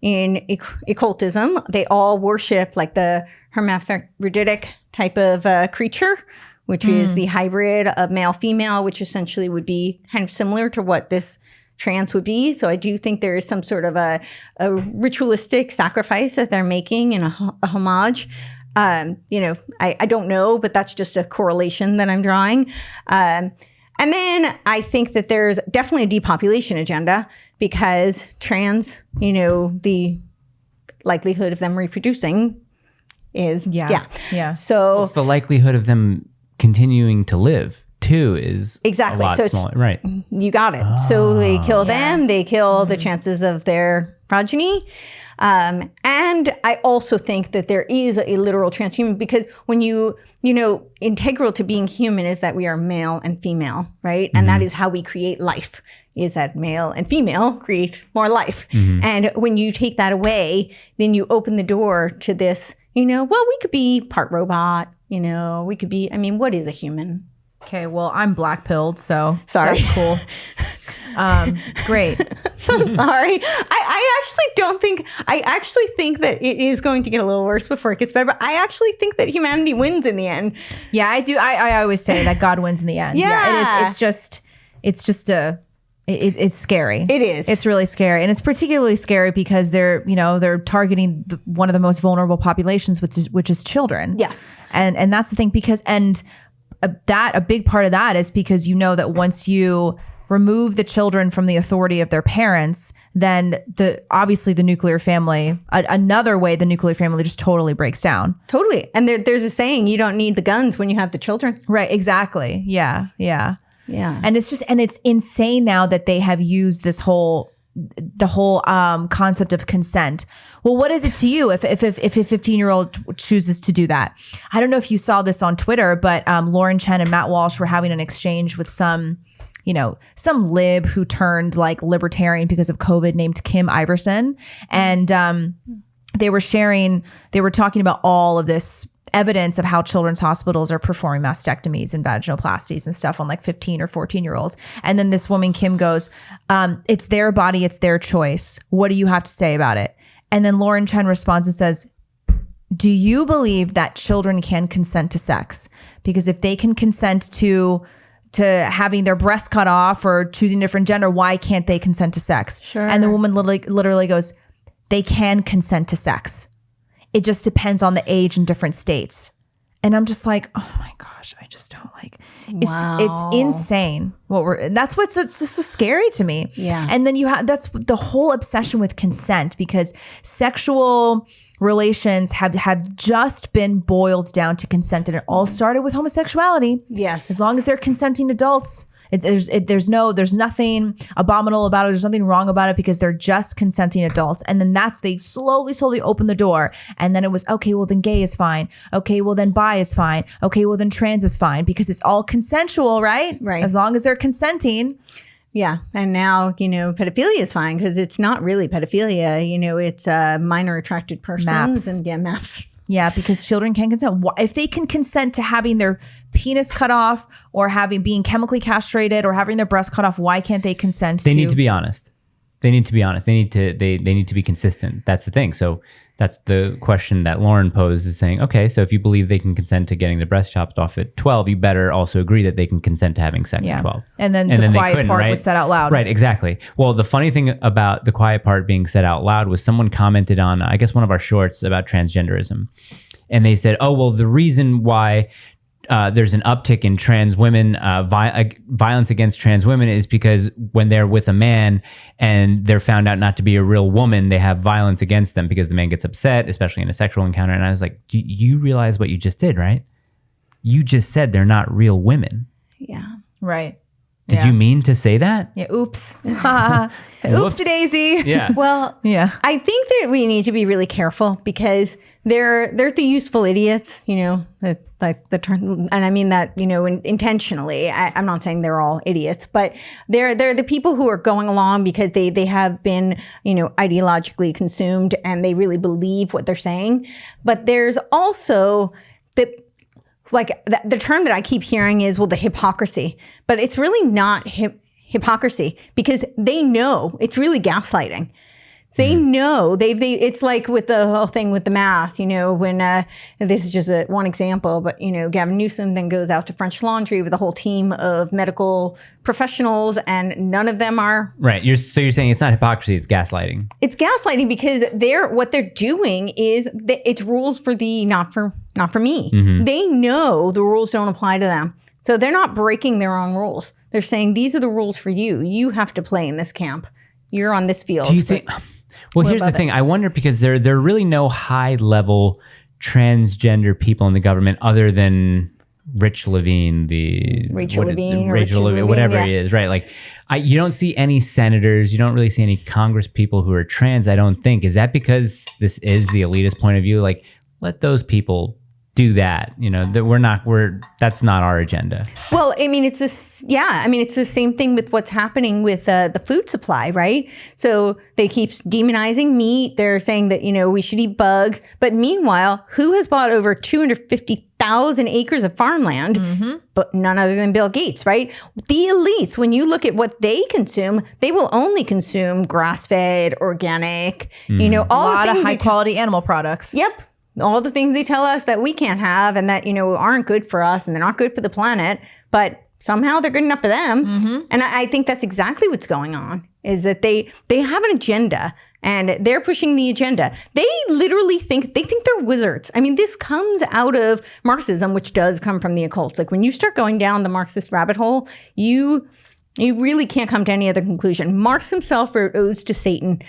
in occultism, they all worship like the hermaphroditic type of creature, which is the hybrid of male-female, which essentially would be kind of similar to what this trans would be. So I do think there is some sort of a ritualistic sacrifice that they're making and a homage. I don't know, but that's just a correlation that I'm drawing. And then I think that there's definitely a depopulation agenda because trans, the likelihood of them reproducing is, yeah. So it's the likelihood of them continuing to live too is exactly. a lot smaller. Right. You got it. So they kill them, they kill the chances of their progeny. And I also think that there is a literal transhuman because when integral to being human is that we are male and female, right? And that is how we create life, is that male and female create more life. And when you take that away, then you open the door to this, we could be part robot, we could be, what is a human? Okay, well, I'm black-pilled, so sorry. That's cool. Great. So sorry. I actually think that it is going to get a little worse before it gets better, but I actually think that humanity wins in the end. Yeah, I do. I always say that God wins in the end. Yeah. It is. It's scary. It is. It's really scary. And it's particularly scary because they're targeting one of the most vulnerable populations, which is children. Yes. And that's the thing a big part of that is because that once you remove the children from the authority of their parents, then obviously the nuclear family, another way the nuclear family just totally breaks down. Totally. And there's a saying, you don't need the guns when you have the children. Right. Exactly. Yeah. And it's insane now that they have used the whole concept of consent. Well, what is it to you if a 15-year-old chooses to do that? I don't know if you saw this on Twitter, but Lauren Chen and Matt Walsh were having an exchange with some lib who turned like libertarian because of COVID named Kim Iverson. And they were talking about all of this evidence of how children's hospitals are performing mastectomies and vaginoplasties and stuff on like 15 or 14-year-olds. And then this woman, Kim, goes, it's their body, it's their choice. What do you have to say about it? And then Lauren Chen responds and says, do you believe that children can consent to sex? Because if they can consent to having their breasts cut off or choosing a different gender, why can't they consent to sex? Sure. And the woman literally goes, they can consent to sex. It just depends on the age in different states. And I'm just like, oh my gosh, I just don't like. It's insane. That's what's so scary to me. Yeah. And then that's the whole obsession with consent, because sexual relations have just been boiled down to consent, and it all started with homosexuality. Yes. As long as they're consenting adults, there's nothing abominable about it. There's nothing wrong about it because they're just consenting adults. And then they slowly open the door. And then it was, okay, well then gay is fine. Okay, well then bi is fine. Okay, well then trans is fine, because it's all consensual, right? Right. As long as they're consenting. Yeah. And now, pedophilia is fine because it's not really pedophilia. It's minor attracted persons. MAPS. And MAPS. Yeah, because children can consent. If they can consent to having their penis cut off or being chemically castrated or having their breast cut off, why can't they consent They need to be honest. They need to be honest. They need to be consistent. That's the thing. So that's the question that Lauren posed, is saying, okay, so if you believe they can consent to getting the breast chopped off at 12, you better also agree that they can consent to having sex at 12. And then the quiet part was said out loud. Right, exactly. Well, the funny thing about the quiet part being said out loud was someone commented on, I guess, one of our shorts about transgenderism. And they said, oh, well, the reason why there's an uptick in trans women, violence against trans women, is because when they're with a man and they're found out not to be a real woman, they have violence against them because the man gets upset, especially in a sexual encounter. And I was like, do you realize what you just did, right? You just said they're not real women. Yeah. Right. Did you mean to say that? Yeah. Oops. Oopsie daisy. Yeah. Well, yeah. I think that we need to be really careful because there's the useful idiots, like the term, and I mean that, intentionally. I'm not saying they're all idiots, but they're the people who are going along because they have been, ideologically consumed and they really believe what they're saying. But there's also the term that I keep hearing is, well, the hypocrisy, but it's really not hypocrisy because they know it's really gaslighting. They know it's like with the whole thing with the mask, when this is just one example, but Gavin Newsom then goes out to French Laundry with a whole team of medical professionals and none of them are right. So you're saying it's not hypocrisy, it's gaslighting. It's gaslighting because what they're doing is it's rules for the not for me. Mm-hmm. They know the rules don't apply to them. So they're not breaking their own rules. They're saying these are the rules for you. You have to play in this camp. You're on this field. Do you think? Well, here's the thing. I wonder because there are really no high-level transgender people in the government other than Rich Levine, Rachel Levine, whatever he is, right? Like, you don't see any senators. You don't really see any Congress people who are trans, I don't think. Is that because this is the elitist point of view? Like, let those people do that. That's not our agenda. Well, I mean, it's this. Yeah, I mean, it's the same thing with what's happening with the food supply, right? So they keep demonizing meat. They're saying that we should eat bugs, but meanwhile, who has bought over 250,000 acres of farmland? Mm-hmm. But none other than Bill Gates, right? The elites, when you look at what they consume, they will only consume grass-fed, organic. All a lot of high-quality animal products. Yep. All the things they tell us that we can't have and that, aren't good for us and they're not good for the planet, but somehow they're good enough for them. Mm-hmm. And I think that's exactly what's going on, is that they have an agenda and they're pushing the agenda. They literally think they're wizards. I mean, this comes out of Marxism, which does come from the occult. Like when you start going down the Marxist rabbit hole, you really can't come to any other conclusion. Marx himself wrote Odes to Satan.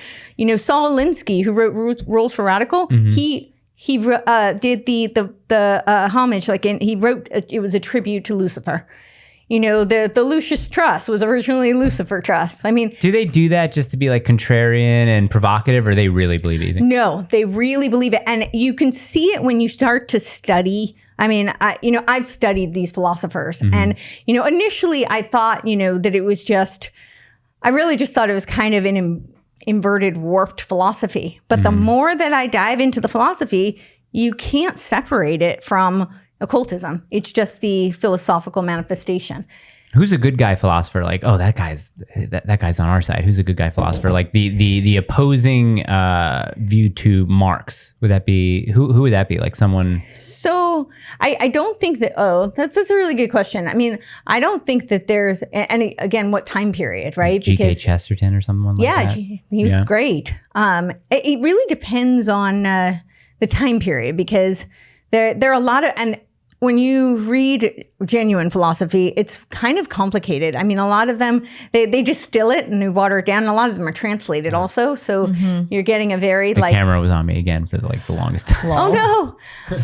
Saul Alinsky, who wrote Rules for Radical, mm-hmm. He did the homage, he wrote, it was a tribute to Lucifer. The Lucius Trust was originally Lucifer Trust. I mean, do they do that just to be like contrarian and provocative, or they really believe it? No, they really believe it. And you can see it when you start to study. I mean, I've studied these philosophers mm-hmm. and, initially I thought, that it was I really just thought it was kind of an inverted, warped philosophy. But the more that I dive into the philosophy, you can't separate it from occultism. It's just the philosophical manifestation. Who's a good guy philosopher? Like, oh, that guy's on our side. Who's a good guy philosopher? Like the opposing view to Marx. Would that be who would that be? Like someone. So I don't think that. Oh, that's a really good question. I mean, I don't think that there's. And again, what time period, right? G.K. Chesterton or someone like that. Yeah, he was great. It really depends on the time period because there are a lot of and. When you read genuine philosophy, it's kind of complicated. I mean, a lot of them, they distill it and they water it down. And a lot of them are translated also. So mm-hmm. you're getting a very the camera was on me again for the longest time. Oh, no.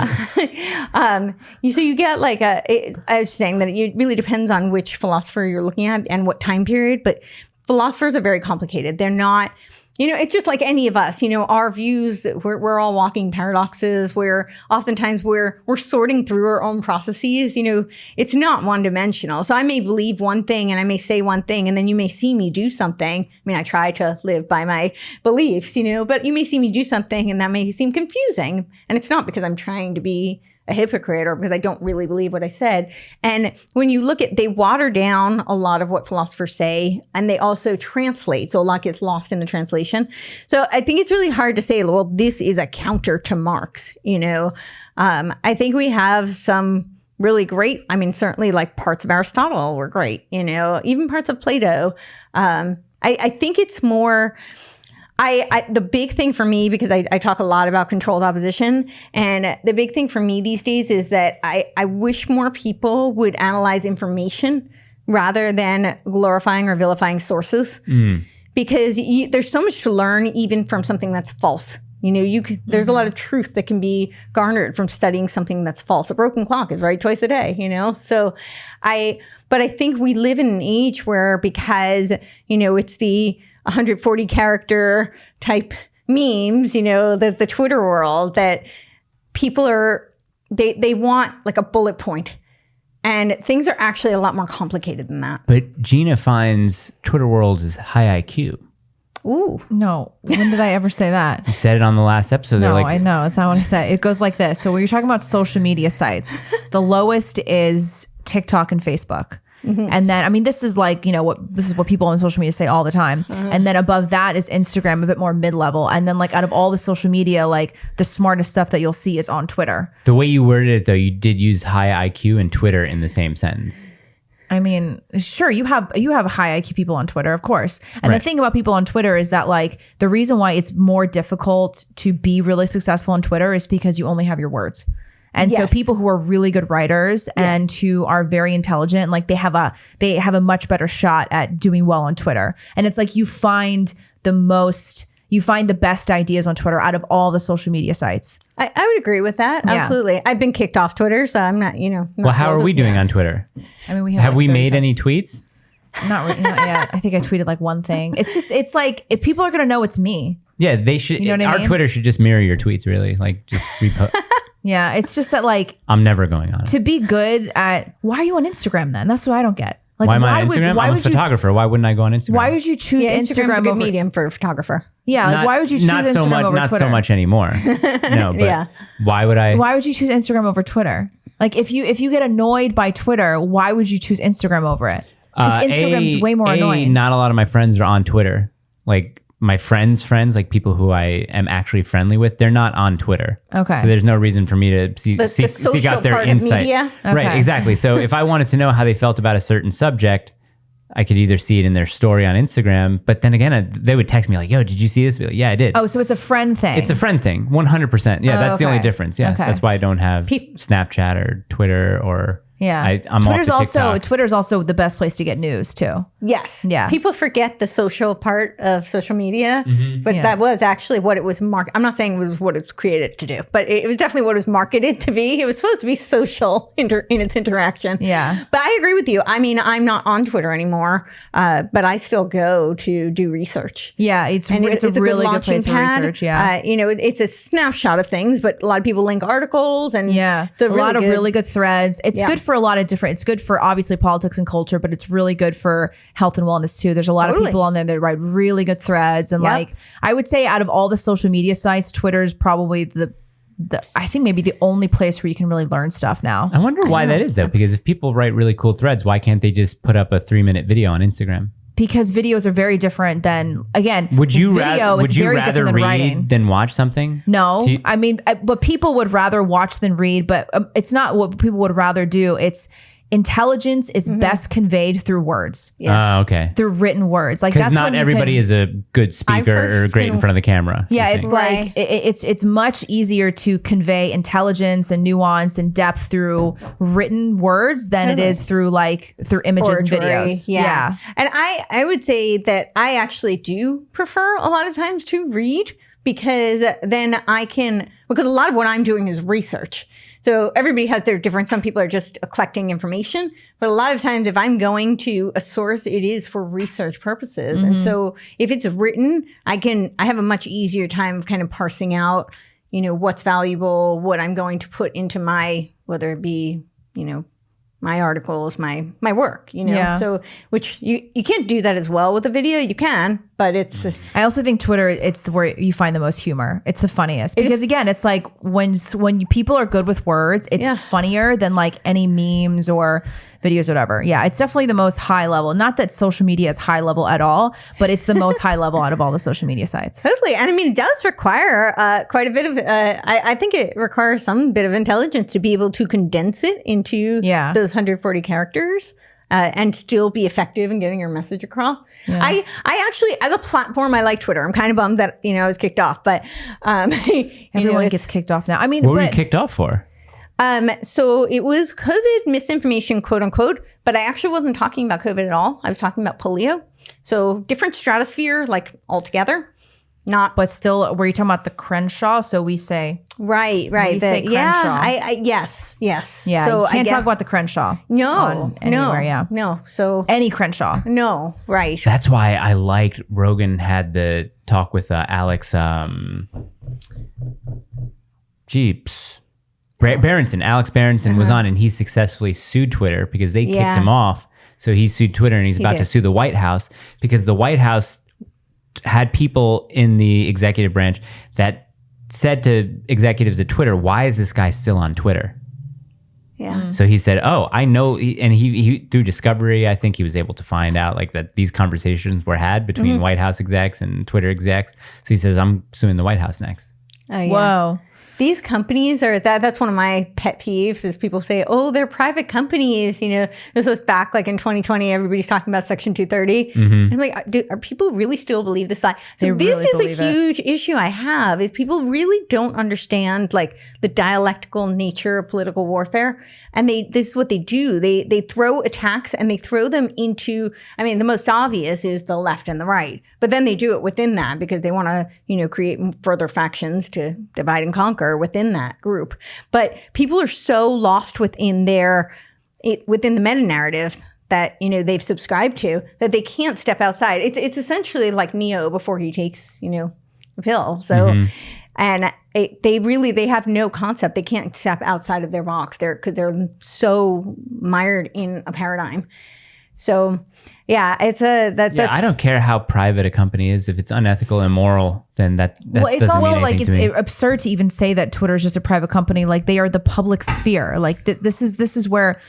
So you get I was saying that it really depends on which philosopher you're looking at and what time period. But philosophers are very complicated. They're not... it's just like any of us, our views, we're all walking paradoxes where oftentimes we're sorting through our own processes. It's not one dimensional. So I may believe one thing and I may say one thing and then you may see me do something. I mean, I try to live by my beliefs, but you may see me do something and that may seem confusing. And it's not because I'm trying to be a hypocrite or because I don't really believe what I said. And when you look at, they water down a lot of what philosophers say, and they also translate. So a lot gets lost in the translation. So I think it's really hard to say, well, this is a counter to Marx, you know. I think we have some really great, I mean, certainly like parts of Aristotle were great, you know, even parts of Plato. I think it's more... the big thing for me, because I talk a lot about controlled opposition, and the big thing for me these days is that I wish more people would analyze information rather than glorifying or vilifying sources, because there's so much to learn even from something that's false. You know, there's a lot of truth that can be garnered from studying something that's false. A broken clock is right twice a day, you know? But I think we live in an age where, because, you know, it's the 140 character type memes, you know, the Twitter world, that people they want like a bullet point. And things are actually a lot more complicated than that. But Gina finds Twitter world is high IQ. Ooh. No. When did I ever say that? You said it on the last episode. No, I know. That's not what I said. It goes like this. So when you're talking about social media sites, the lowest is TikTok and Facebook. And then, I mean, this is like, you know, this is what people on social media say all the time. And then above that is Instagram, a bit more mid-level. And then like out of all the social media, like the smartest stuff that you'll see is on Twitter. The way you worded it, though, you did use high IQ and Twitter in the same sentence. I mean, sure, you have high IQ people on Twitter, of course. And the thing about people on Twitter is that like the reason why it's more difficult to be really successful on Twitter is because you only have your words. And so people who are really good writers and who are very intelligent, like they have a much better shot at doing well on Twitter. And it's like you find the best ideas on Twitter out of all the social media sites. I would agree with that. Absolutely. I've been kicked off Twitter, so I'm not, you know. Well, how are we doing on Twitter? I mean, have we made any tweets? Not yet. I think I tweeted like one thing. It's like if people are going to know it's me. Yeah, they should. You know what I mean? Twitter should just mirror your tweets, really. Like just repost. Yeah, it's just that like I'm never going on it. To be good at, why are you on Instagram then? That's what I don't get. Like, why am I on Instagram? I'm a photographer. Why wouldn't I go on Instagram? Why would you choose Instagram Instagram's a good over medium for a photographer. Yeah, like why would you choose Instagram over Twitter? Not so much anymore. No, but why would I? Why would you choose Instagram over Twitter? Like if you get annoyed by Twitter, why would you choose Instagram over it? Because Instagram's way more annoying. Not a lot of my friends are on Twitter. Like my friends, like people who I am actually friendly with, they're not on Twitter. Okay. So there's no reason for me to seek out their insight. Media? Okay. Right, exactly. So if I wanted to know how they felt about a certain subject, I could either see it in their story on Instagram, but then again, they would text me like, yo, did you see this? Be like, yeah, I did. Oh, so it's a friend thing. It's a friend thing, 100%. Yeah, that's the only difference. Yeah, that's why I don't have Snapchat or Twitter or... Yeah, I'm Twitter's also the best place to get news too. Yes. Yeah. People forget the social part of social media, but that was actually what it was I'm not saying it was what it was created to do, but it was definitely what it was marketed to be. It was supposed to be social in its interaction. Yeah. But I agree with you. I mean, I'm not on Twitter anymore, but I still go to do research. Yeah, it's a really good place for research. Yeah. You know, it's a snapshot of things, but a lot of people link articles and it's a lot of really good threads. It's good for a lot of different, it's good for obviously politics and culture, but it's really good for health and wellness too. There's a lot of people on there that write really good threads. And like, I would say out of all the social media sites, Twitter is probably I think maybe the only place where you can really learn stuff now. I wonder why that is though, because if people write really cool threads, why can't they just put up a 3-minute video on Instagram? Because videos are very different than, again, would you rather read writing than watch something? No, I mean, but people would rather watch than read, but it's not what people would rather do. It's intelligence is best conveyed through words. Yes. Okay. Through written words. Like that's not everybody is a good speaker or great in front of the camera. Yeah, it's like it's much easier to convey intelligence and nuance and depth through written words than it is through images and videos. Yeah. And I would say that I actually do prefer a lot of times to read, because then because a lot of what I'm doing is research. So everybody has their different, some people are just collecting information, but a lot of times if I'm going to a source, it is for research purposes. And so if it's written, I have a much easier time of kind of parsing out, you know, what's valuable, what I'm going to put into whether it be, you know, my articles, my work, you know. So which you can't do that as well with a video. You can, but it's I also think Twitter, it's where you find the most humor. It's the funniest because again, it's like when people are good with words, it's funnier than like any memes or videos or whatever. Yeah, it's definitely the most high level. Not that social media is high level at all, but it's the most high level out of all the social media sites. totally. And I mean, it does require quite a bit of, I think it requires some bit of intelligence to be able to condense it into those 140 characters. And still be effective in getting your message across. Yeah. I actually, as a platform, I like Twitter. I'm kind of bummed that, I was kicked off, but everyone gets kicked off now. I mean, what were you kicked off for? So it was COVID misinformation, quote unquote, but I actually wasn't talking about COVID at all. I was talking about polio. So different stratosphere, like altogether. But still, were you talking about the Crenshaw? So we say right. We say Crenshaw. Yes. Yeah, so you can't talk about the Crenshaw. No. So any Crenshaw. No, right. That's why I liked Rogan had the talk with Alex Berenson. Alex Berenson was on, and he successfully sued Twitter because they kicked him off. So he sued Twitter, and he's about to sue the White House because the White House had people in the executive branch that said to executives at Twitter, why is this guy still on Twitter? Yeah. So he said, oh, I know. And he through discovery, I think he was able to find out like that these conversations were had between White House execs and Twitter execs. So he says, I'm suing the White House next. Oh, yeah. Whoa. These companies are that's one of my pet peeves is people say, oh, they're private companies. This was back like in 2020, everybody's talking about Section 230. I'm like, are people really still believe this lie? So this is a huge issue I have is people really don't understand like the dialectical nature of political warfare. And this is what they do. They throw attacks and they throw them into, I mean, the most obvious is the left and the right, but then they do it within that because they want to, create further factions to divide and conquer within that group. But people are so lost within the meta narrative that, they've subscribed to that they can't step outside. It's essentially like Neo before he takes, a pill. So, and they have no concept. They can't step outside of their box because they're so mired in a paradigm. So yeah, I don't care how private a company is. If it's unethical and immoral, then that well, it's doesn't also mean like anything to me. absurd to even say that Twitter is just a private company. Like they are the public sphere. Like this is where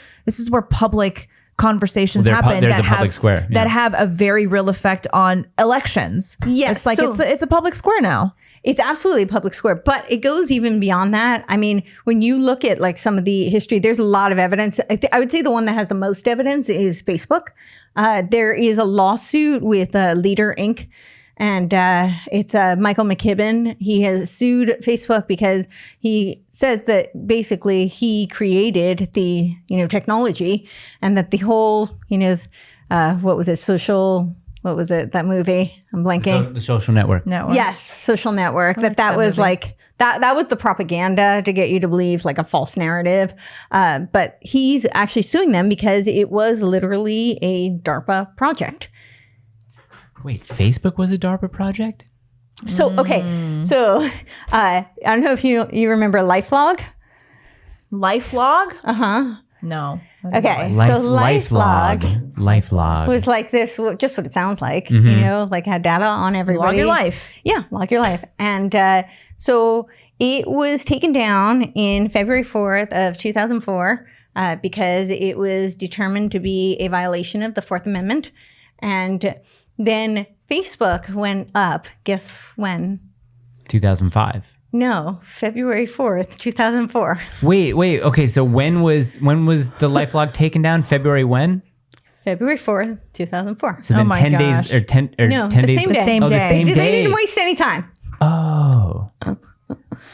public conversations happen they're the public square, that have a very real effect on elections. Yes, it's like it's a public square now. It's absolutely a public square, but it goes even beyond that. I mean, when you look at like some of the history, there's a lot of evidence. I would say the one that has the most evidence is Facebook. There is a lawsuit with Leader Inc. And it's Michael McKibben. He has sued Facebook because he says that basically he created the, technology and that the whole, what was it, that movie? I'm blanking. The Social Network. Yes, Social Network. That was movie. Like, that was the propaganda to get you to believe like a false narrative. But he's actually suing them because it was literally a DARPA project. Wait, Facebook was a DARPA project? So, okay. So, I don't know if you remember LifeLog. LifeLog? Uh-huh. No. Okay. LifeLog was like this, just what it sounds like, like had data on everybody. Log your life. Yeah, log your life. And so it was taken down in February 4th of 2004 because it was determined to be a violation of the Fourth Amendment. And then Facebook went up. Guess when? 2005. No, February 4th, 2004. Wait. Okay, so when was the LifeLog taken down? February when? February 4th, 2004. So then 10 days or 10 or no, 10 the days. Same day. Same day. Same day. They didn't waste any time. Oh.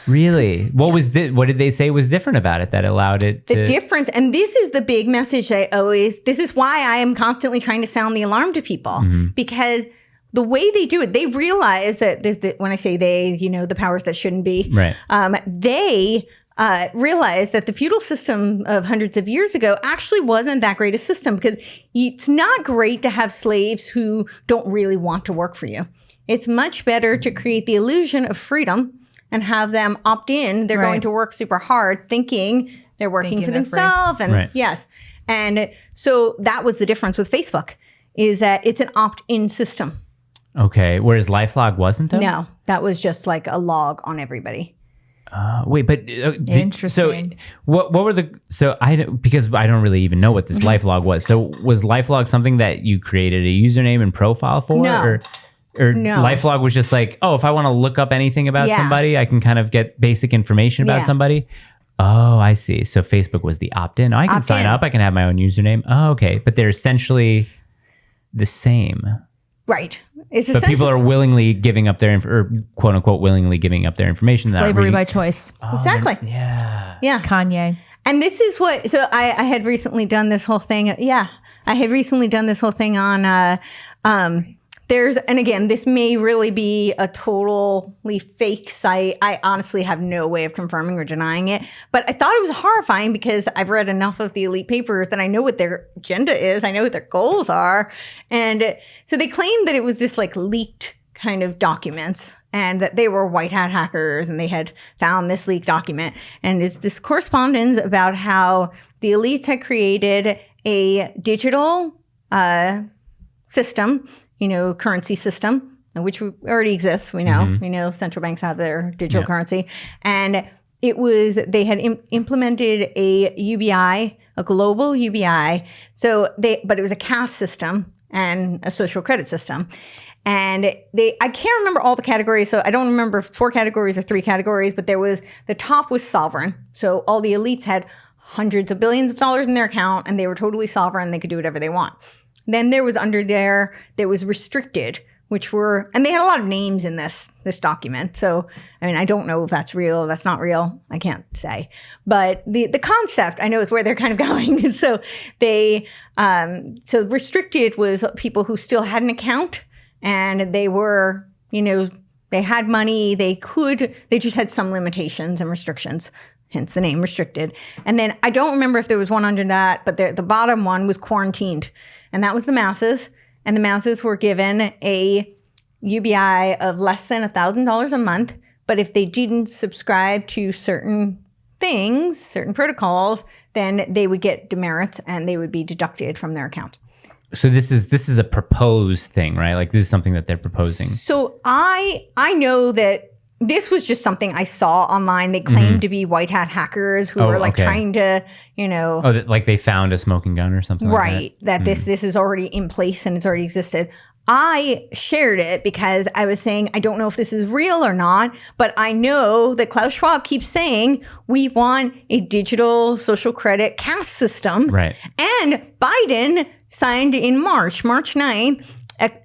Really? What did they say was different about it that allowed it to... The difference, and this is the big message this is why I am constantly trying to sound the alarm to people, because the way they do it, they realize that when I say they, the powers that shouldn't be, right. They realize that the feudal system of hundreds of years ago actually wasn't that great a system, because it's not great to have slaves who don't really want to work for you. It's much better to create the illusion of freedom and have them opt in. They're going to work super hard thinking they're working for themselves. And yes. And so that was the difference with Facebook, is that it's an opt-in system. Okay. Whereas LifeLog wasn't though? No, that was just like a log on everybody. Wait, but Interesting. So what were the because I don't really even know what this LifeLog was. So was LifeLog something that you created a username and profile for? No. Or No. LifeLog was just like, oh, if I want to look up anything about somebody, I can kind of get basic information about somebody. Oh, I see. So Facebook was the opt-in. I can sign up. I can have my own username. Oh, okay. But they're essentially the same. Right. It's But people are willingly giving up their, or quote unquote, willingly giving up their information. Slavery by choice. Exactly. Yeah. Yeah. Kanye. And this is what, so I had recently done this whole thing. Yeah. I had recently done this whole thing on, and again, this may really be a totally fake site. I honestly have no way of confirming or denying it, but I thought it was horrifying because I've read enough of the elite papers that I know what their agenda is. I know what their goals are. And so they claimed that it was this like leaked kind of documents and that they were white hat hackers and they had found this leaked document. And it's this correspondence about how the elites had created a digital system, currency system, which already exists. We know, we know central banks have their digital currency. And it was, they had implemented a UBI, a global UBI. But it was a caste system and a social credit system. And I can't remember all the categories. So I don't remember 4 categories or 3 categories, but the top was sovereign. So all the elites had hundreds of billions of dollars in their account and they were totally sovereign. They could do whatever they want. Then there was under there was restricted, and they had a lot of names in this document. So, I mean, I don't know if that's real, if that's not real. I can't say. But the concept I know is where they're kind of going. So so restricted was people who still had an account and they were, they had money, they just had some limitations and restrictions. Hence the name restricted. And then I don't remember if there was one under that, but the bottom one was quarantined. And that was the masses. And the masses were given a UBI of less than $1,000 a month. But if they didn't subscribe to certain things, certain protocols, then they would get demerits and they would be deducted from their account. So this is a proposed thing, right? Like this is something that they're proposing. So I know that this was just something I saw online. They claimed to be white hat hackers who were trying to, like they found a smoking gun or something right, like that. This is already in place and it's already existed. I shared it because I was saying, I don't know if this is real or not, but I know that Klaus Schwab keeps saying we want a digital social credit caste system. Right. And Biden signed in March 9th,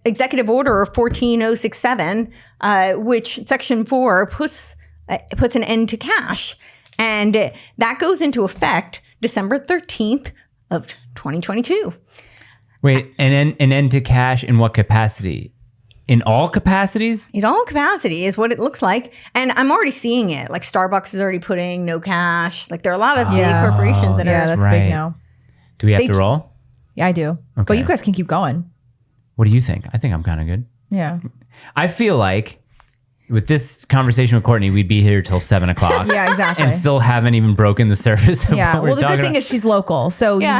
Executive Order 14067, which Section 4 puts an end to cash. And that goes into effect December 13th of 2022. Wait, an end to cash in what capacity? In all capacities? In all capacity is what it looks like. And I'm already seeing it. Like Starbucks is already putting no cash. Like there are a lot of big corporations that are. That's big now. Do we have to roll? Yeah, I do. Okay. But you guys can keep going. What do you think? I think I'm kind of good. Yeah. I feel like with this conversation with Courtney, we'd be here till 7 o'clock. Yeah, exactly. And still haven't even broken the surface of Yeah. what we're Well, the talking good thing about. is she's local, so Yeah.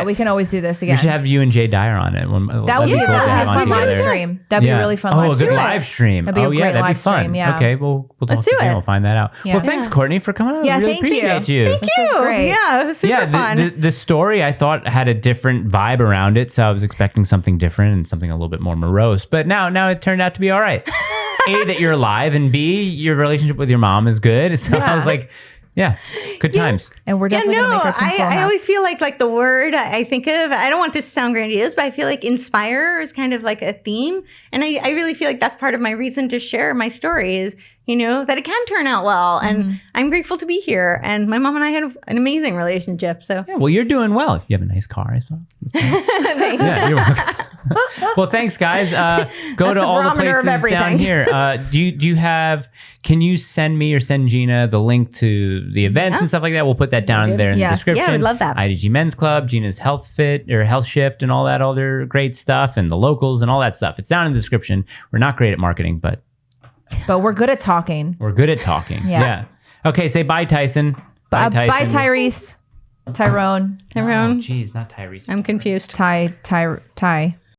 we can always do this again. We should have you and Jay Dyer on it. That would be a fun live together. stream. That'd be a really fun live a stream. good live stream. That'd be a great that'd be live fun. stream, yeah. Okay, we'll Let's do it. We'll find that out. Yeah. Well, thanks, Courtney, for coming on. Yeah, I really thank you. appreciate you. Thank This you. was great. Yeah, it was super fun. The story I thought had a different vibe around it, so I was expecting something different and something a little bit more morose. But now it turned out to be all right. A, that you're alive, and B, your relationship with your mom is good. So I was like, yeah, good times. And we're definitely going to make our I always feel like the word I think of, I don't want this to sound grandiose, but I feel like inspire is kind of like a theme. And I really feel like that's part of my reason to share my story is, that it can turn out well. And I'm grateful to be here. And my mom and I had an amazing relationship. So Yeah, well, you're doing well. You have a nice car as well. Yeah, you're welcome. Well, thanks, guys. Go to all the barometer of places down everything. here. Do you have? Can you send me or send Gina the link to the events and stuff like that? We'll put that down there in the Yes. description. Yeah, we'd love that. IDG Men's Club, Gina's Health Fit or Health Shift, and all that other great stuff, and the locals and all that stuff. It's down in the description. We're not great at marketing, but we're good at talking. we're good at talking. Yeah. Okay, say bye, Tyson. Bye, Tyson. Tyrese. Tyrone. everyone, Jeez, not Tyrese. I'm confused. Ty.